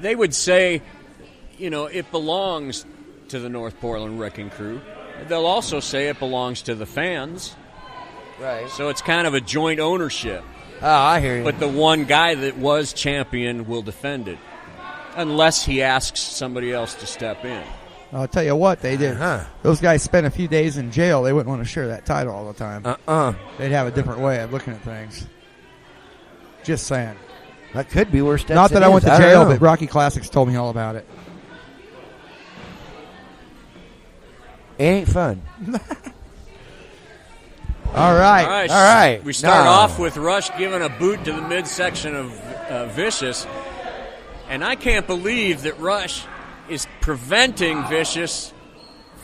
They would say, it belongs to the North Portland Wrecking Crew. They'll also say it belongs to the fans. Right. So it's kind of a joint ownership. Oh, I hear you. But the one guy that was champion will defend it. Unless he asks somebody else to step in. I'll tell you what they did. Those guys spent a few days in jail. They wouldn't want to share that title all the time. They'd have a different way of looking at things. Just saying. That could be where Stetson Not that I went to jail, know. but Rocky Classics told me all about it. It ain't fun. All right. We start off with Rush giving a boot to the midsection of Vicious. And I can't believe that Rush is preventing Vicious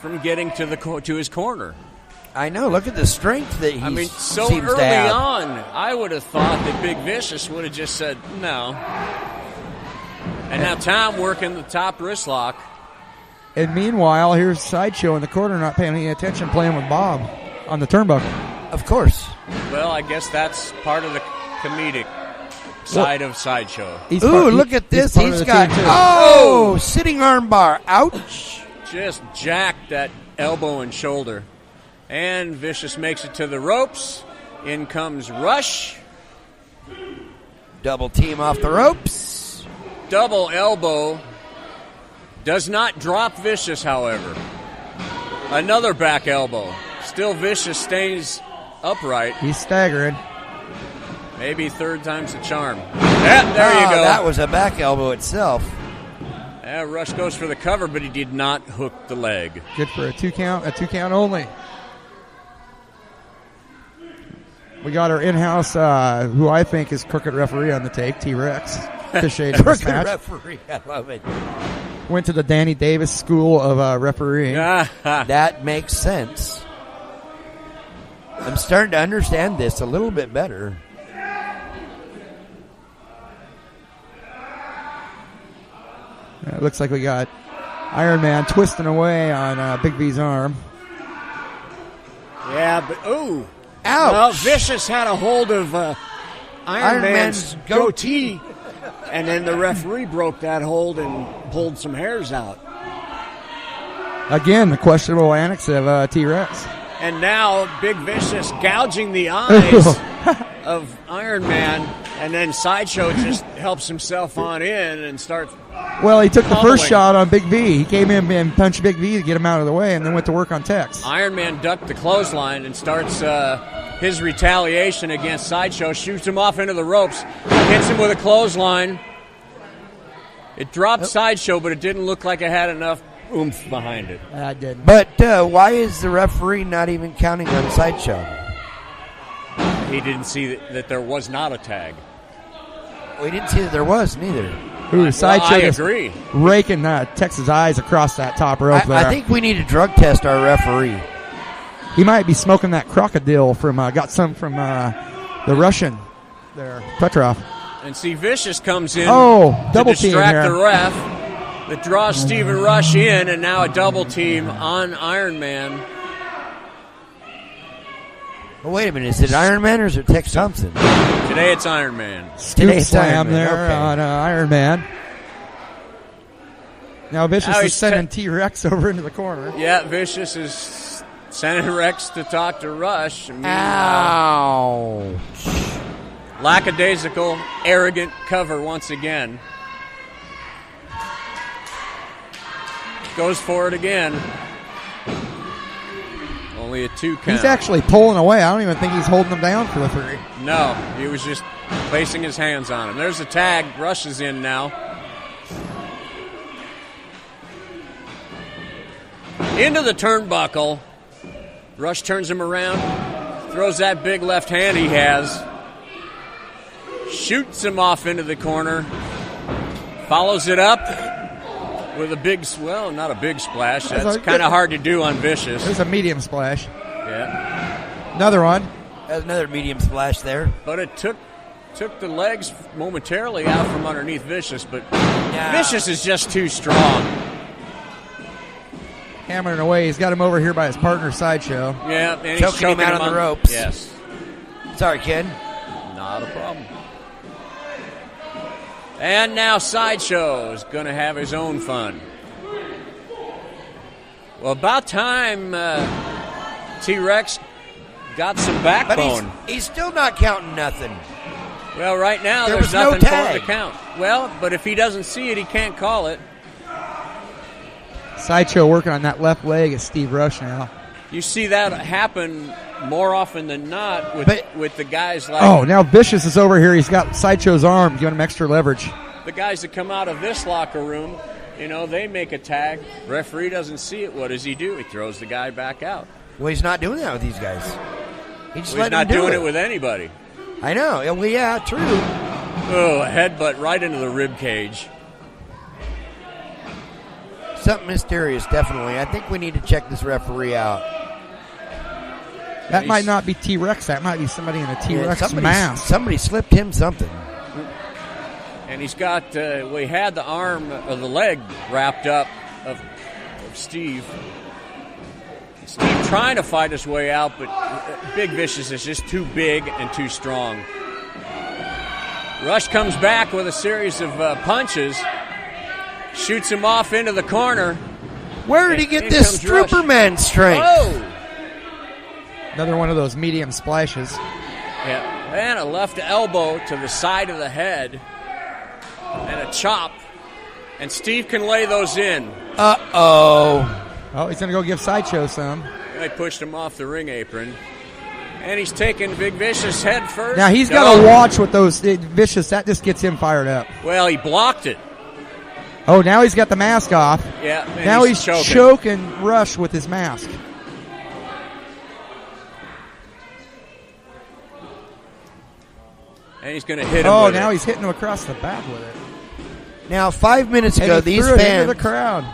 from getting to his corner. I know. Look at the strength that he so seems early to have. on, I would have thought that Big Vicious would have just said no. And now Tom working the top wrist lock. And meanwhile, here's Sideshow in the corner not paying any attention, playing with Bob on the turnbuckle. Of course. Well, I guess that's part of the comedic side of Sideshow. Look at this. He's got, sitting arm bar. Ouch. Just jacked that elbow and shoulder. And Vicious makes it to the ropes. In comes Rush. Double team off the ropes. Double elbow. Does not drop Vicious, however. Another back elbow. Still Vicious stays upright. He's staggering. Maybe third time's the charm. Yeah, there you go. That was a back elbow itself. Rush goes for the cover, but he did not hook the leg. Good for a 2 count only. We got our in-house, who I think is crooked referee on the take, T-Rex. Officiating this match. Referee, I love it. Went to the Danny Davis School of Refereeing. That makes sense. I'm starting to understand this a little bit better. It looks like we got Iron Man twisting away on Big V's arm. Yeah, but ooh. Ouch. Well, Vicious had a hold of Iron Man's goatee, and then the referee broke that hold and pulled some hairs out. Again, the questionable annex of T-Rex. And now Big Vicious gouging the eyes of Iron Man. And then Sideshow just helps himself on in and starts. Well, he took the pummeling. first shot on Big V. He came in and punched Big V to get him out of the way, and then went to work on Tex. Iron Man ducked the clothesline and starts his retaliation against Sideshow. Shoots him off into the ropes. Hits him with a clothesline. It dropped Sideshow, but it didn't look like it had enough oomph behind it. I didn't. But why is the referee not even counting on Sideshow? He didn't see that there was not a tag. Well, he didn't see that there was neither. Ooh, Sideshow I just agree. raking Tex's eyes across that top rope there. I think we need to drug test our referee. He might be smoking that crocodile from got some from the Russian there, Petrov. And see, Vicious comes in Oh, double to team distract here. the ref. That draws Steven Rush in, and now a double team on Iron Man. Well, wait a minute. Is it Iron Man or is it Tex Thompson? Today it's Iron Man. Scoop it's slam Iron Man, there okay. on Iron Man. Now Vicious Now is he's sending T-Rex over into the corner. Yeah, Vicious is sending Rex to talk to Rush. Ow. Lackadaisical, arrogant cover once again. Goes for it again. Only a 2 count. He's actually pulling away. I don't even think he's holding him down for the 3. No, he was just placing his hands on him. There's a tag. Rush is in now. Into the turnbuckle. Rush turns him around. Throws that big left hand he has. Shoots him off into the corner. Follows it up with a big, well, not a big splash. That's kind of hard to do on Vicious. There's a medium splash. Yeah. Another one. That's another medium splash there. But it took the legs momentarily out from underneath Vicious, but Vicious is just too strong. Hammering away. He's got him over here by his partner, Sideshow. Yeah, and he's Choking him out on the ropes. Yes. Sorry, kid. Not a problem. And now Sideshow is going to have his own fun. Well, about time T-Rex got some backbone. But he's still not counting nothing. Well, right now There there's was no nothing for tag. him to count. Well, but if he doesn't see it, he can't call it. Sideshow working on that left leg of Steve Rush now. You see that happen more often than not with the guys like Oh, now Vicious is over here. He's got Sideshow's arm, giving him extra leverage. the guys that come out of this locker room. You know, they make a tag. Referee doesn't see it. What does he do? He throws the guy back out. Well, he's not doing that with these guys. He's He's not doing it with anybody. I know. Well, yeah, true. Oh, a headbutt right into the rib cage. Something mysterious, definitely. I think we need to check this referee out. That might not be T-Rex. That might be somebody in a T-Rex mask. Somebody slipped him something. And he's got, we had the arm or the leg wrapped up of Steve. Steve trying to fight his way out, but Big Vicious is just too big and too strong. Rush comes back with a series of punches, shoots him off into the corner. Where did he get this Trooperman strength? Oh! Another one of those medium splashes. Yeah, and a left elbow to the side of the head, and a chop. And Steve can lay those in. Uh-oh. Oh, he's going to go give Sideshow some. They pushed him off the ring apron. And he's taking Big Vicious head first. Now, he's got to watch with those Vicious. That just gets him fired up. Well, he blocked it. Oh, now he's got the mask off. Yeah, and now he's choking. choking Rush with his mask. And he's going to hit him Oh, with now it. he's hitting him across the back with it. Now, 5 minutes And ago, he these threw it into fans... the crowd.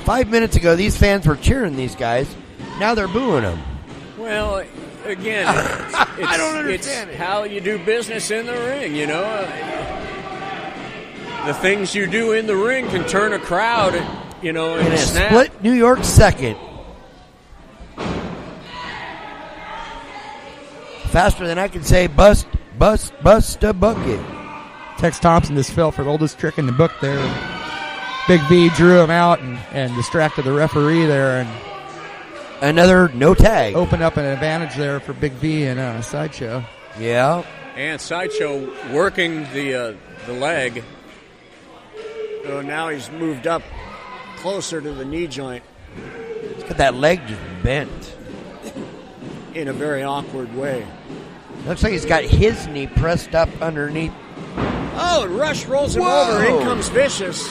5 minutes ago, these fans were cheering these guys. Now they're booing them. Well, again, I don't understand it's how you do business in the ring, you know. The things you do in the ring can turn a crowd, you know, in In a a snap. split New York second. Faster than I can say bust a bucket. Tex Thompson just fell for the oldest trick in the book there. Big V drew him out and distracted the referee there. And another no tag. Opened up an advantage there for Big V and Sideshow. Yeah. And Sideshow working the leg. So now he's moved up closer to the knee joint. He's got that leg just bent in a very awkward way. Looks like he's got his knee pressed up underneath. Oh, and Rush rolls him Whoa. over. In comes Vicious.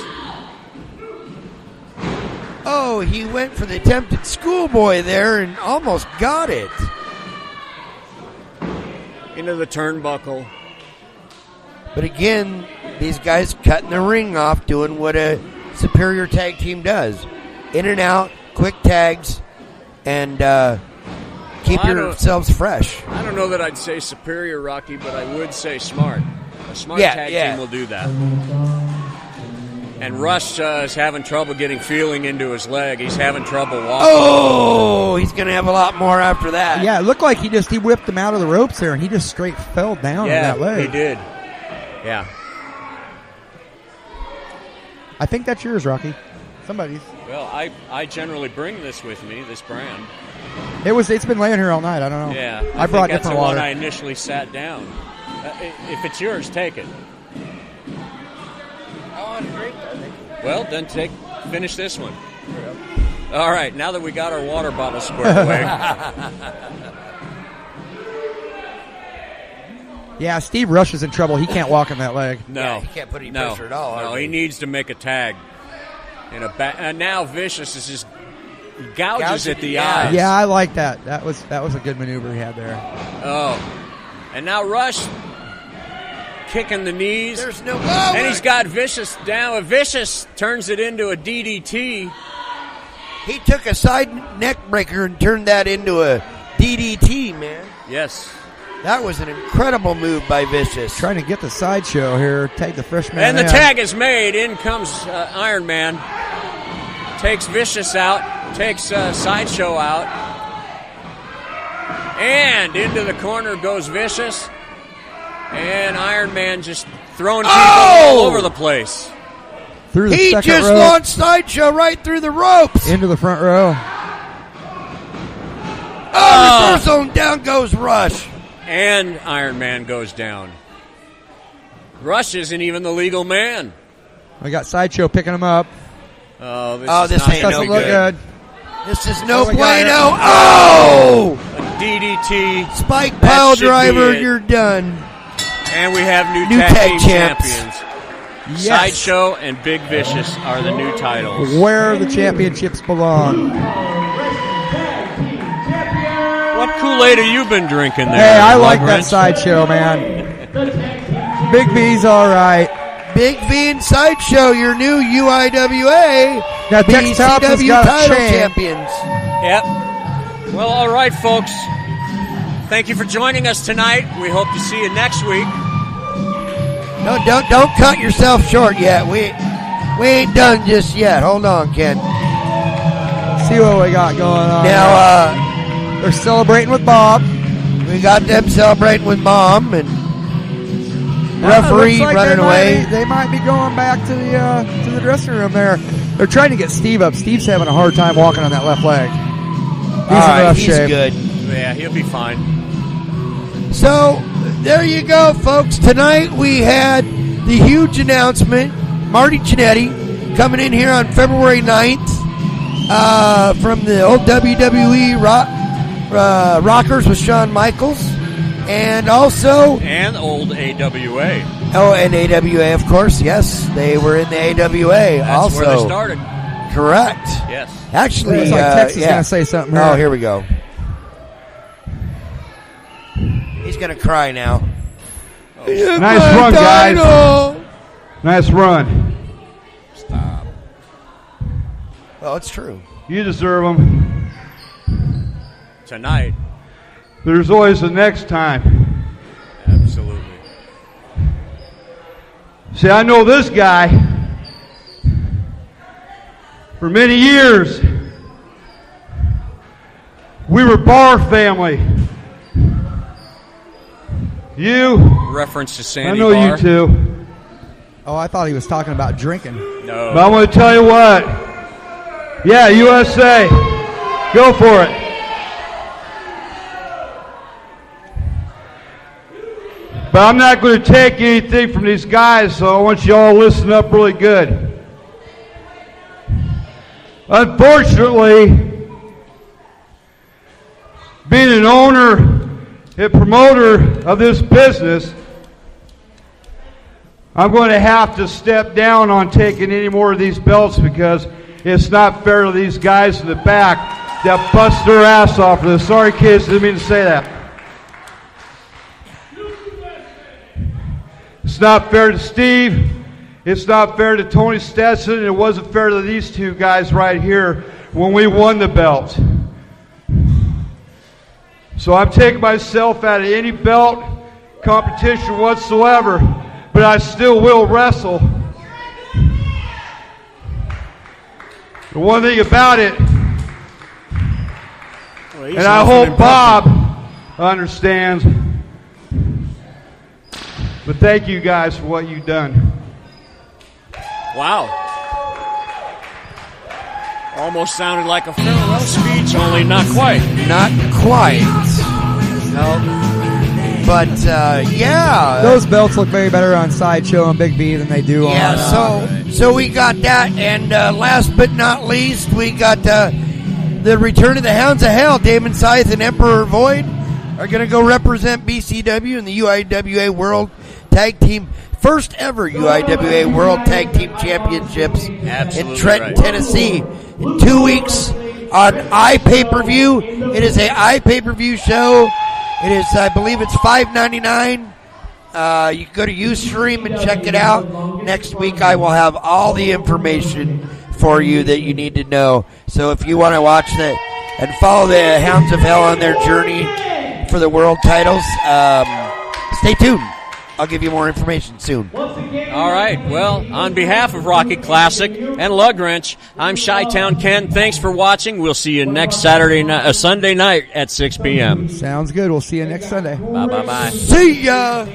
Oh, he went for the attempted schoolboy there and almost got it. Into the turnbuckle. But again, these guys cutting the ring off, doing what a superior tag team does. In and out, quick tags, and keep yourselves fresh. I don't know that I'd say superior, Rocky, but I would say smart. A smart tag team will do that. And Rush is having trouble getting feeling into his leg. He's having trouble walking. Oh, he's going to have a lot more after that. Yeah, it looked like he whipped him out of the ropes there, and he just straight fell down on that leg. He did. Yeah. I think that's yours, Rocky. Somebody's. Well, I generally bring this with me, this brand. It's been laying here all night. I don't know. Yeah. I brought think that's different the water. one I initially sat down. If it's yours, take it. I want to drink that. Well, then finish this one. All right, now that we got our water bottle squared away. Yeah, Steve Rush is in trouble. He can't walk on that leg. No, he can't put any pressure at all. No, he needs to make a tag. And now Vicious is just gouges at the eyes. Yeah, I like that. That was a good maneuver he had there. Oh, and now Rush kicking the knees. There's no. And he's got Vicious down. Vicious turns it into a DDT. He took a side neck breaker and turned that into a DDT, man. Yes. That was an incredible move by Vicious. Trying to get the Sideshow here, tag the freshman. And the tag is made. In comes Iron Man. Takes Vicious out. Takes Sideshow out. And into the corner goes Vicious. And Iron Man just throwing people all over the place. Through the he second just row. launched Sideshow right through the ropes. Into the front row. Oh, reversal, and down goes Rush. And Iron Man goes down. Rush isn't even the legal man. We got Sideshow picking him up. Oh, this ain't doesn't look good. This is no we got bueno. it. Oh! A DDT. Spike That pile should be driver, it. you're done. And we have new New tag tag team champs. champions. Yes. Sideshow and Big Vicious are the new titles. Where the championships belong. What Kool-Aid have you been drinking there? Hey, I like Lug that Wrench? Sideshow, man. Big V's all right. Big V and Sideshow, your new UIWA Now, Tex Thompson's BCW got a title chain. champions. Yep. Well, all right, folks. Thank you for joining us tonight. We hope to see you next week. No, don't cut yourself short yet. We ain't done just yet. Hold on, Ken. See what we got going on. Now, they're celebrating with Bob. We got them celebrating with Mom and referee Looks like running away. They might be going back to the dressing room there. They're trying to get Steve up. Steve's having a hard time walking on that left leg. He's in rough shape. Good. Yeah, he'll be fine. So, there you go, folks. Tonight we had the huge announcement. Marty Jannetty coming in here on February 9th from the old WWE Rockers with Shawn Michaels. And also... And old AWA. Oh, and AWA, of course. Yes, they were in the AWA That's also. where they started. Correct. Yes. Actually, Looks like Tex is yeah. going to say something Oh, here. here we go. He's going to cry now. Nice run, guys. Nice run. Stop. Well, it's true. You deserve them. Tonight. There's always the next time. Absolutely. See, I know this guy for many years. We were bar family. You. Reference to I Sandy know Bar. you too. Oh, I thought he was talking about drinking. No. But I'm going to tell you what. Yeah, USA. Go for it. But I'm not going to take anything from these guys, so I want you all to listen up really good. Unfortunately, being an owner and promoter of this business, I'm going to have to step down on taking any more of these belts because it's not fair to these guys in the back that bust their ass off for this. Sorry, kids, didn't mean to say that. It's not fair to Steve. It's not fair to Tony Stetson. And it wasn't fair to these two guys right here when we won the belt. So I'm taking myself out of any belt competition whatsoever, but I still will wrestle. The one thing about it, and I hope Bob understands, but thank you guys for what you've done. Wow. Almost sounded like a farewell speech, only not quite. Not quite. No. But, yeah. Those belts look way better on Sideshow and Big B than they do on... Yeah, so we got that. And last but not least, we got the return of the Hounds of Hell. Damon Scythe and Emperor Void are going to go represent BCW in the UIWA World Tag Team, first ever UIWA World Tag Team Championships in Trenton, Tennessee, in 2 weeks on iPay-per-view. It is a iPay-per-view show. It is, I believe it's $5.99. You can go to Ustream and check it out. Next week I will have all the information for you that you need to know. So if you want to watch that and follow the Hounds of Hell on their journey for the world titles, stay tuned. I'll give you more information soon. All right. Well, on behalf of Rocky Classic and Lug Wrench, I'm Chi-Town Ken. Thanks for watching. We'll see you next Sunday night at 6 p.m. Sounds good. We'll see you next Sunday. Bye. See ya.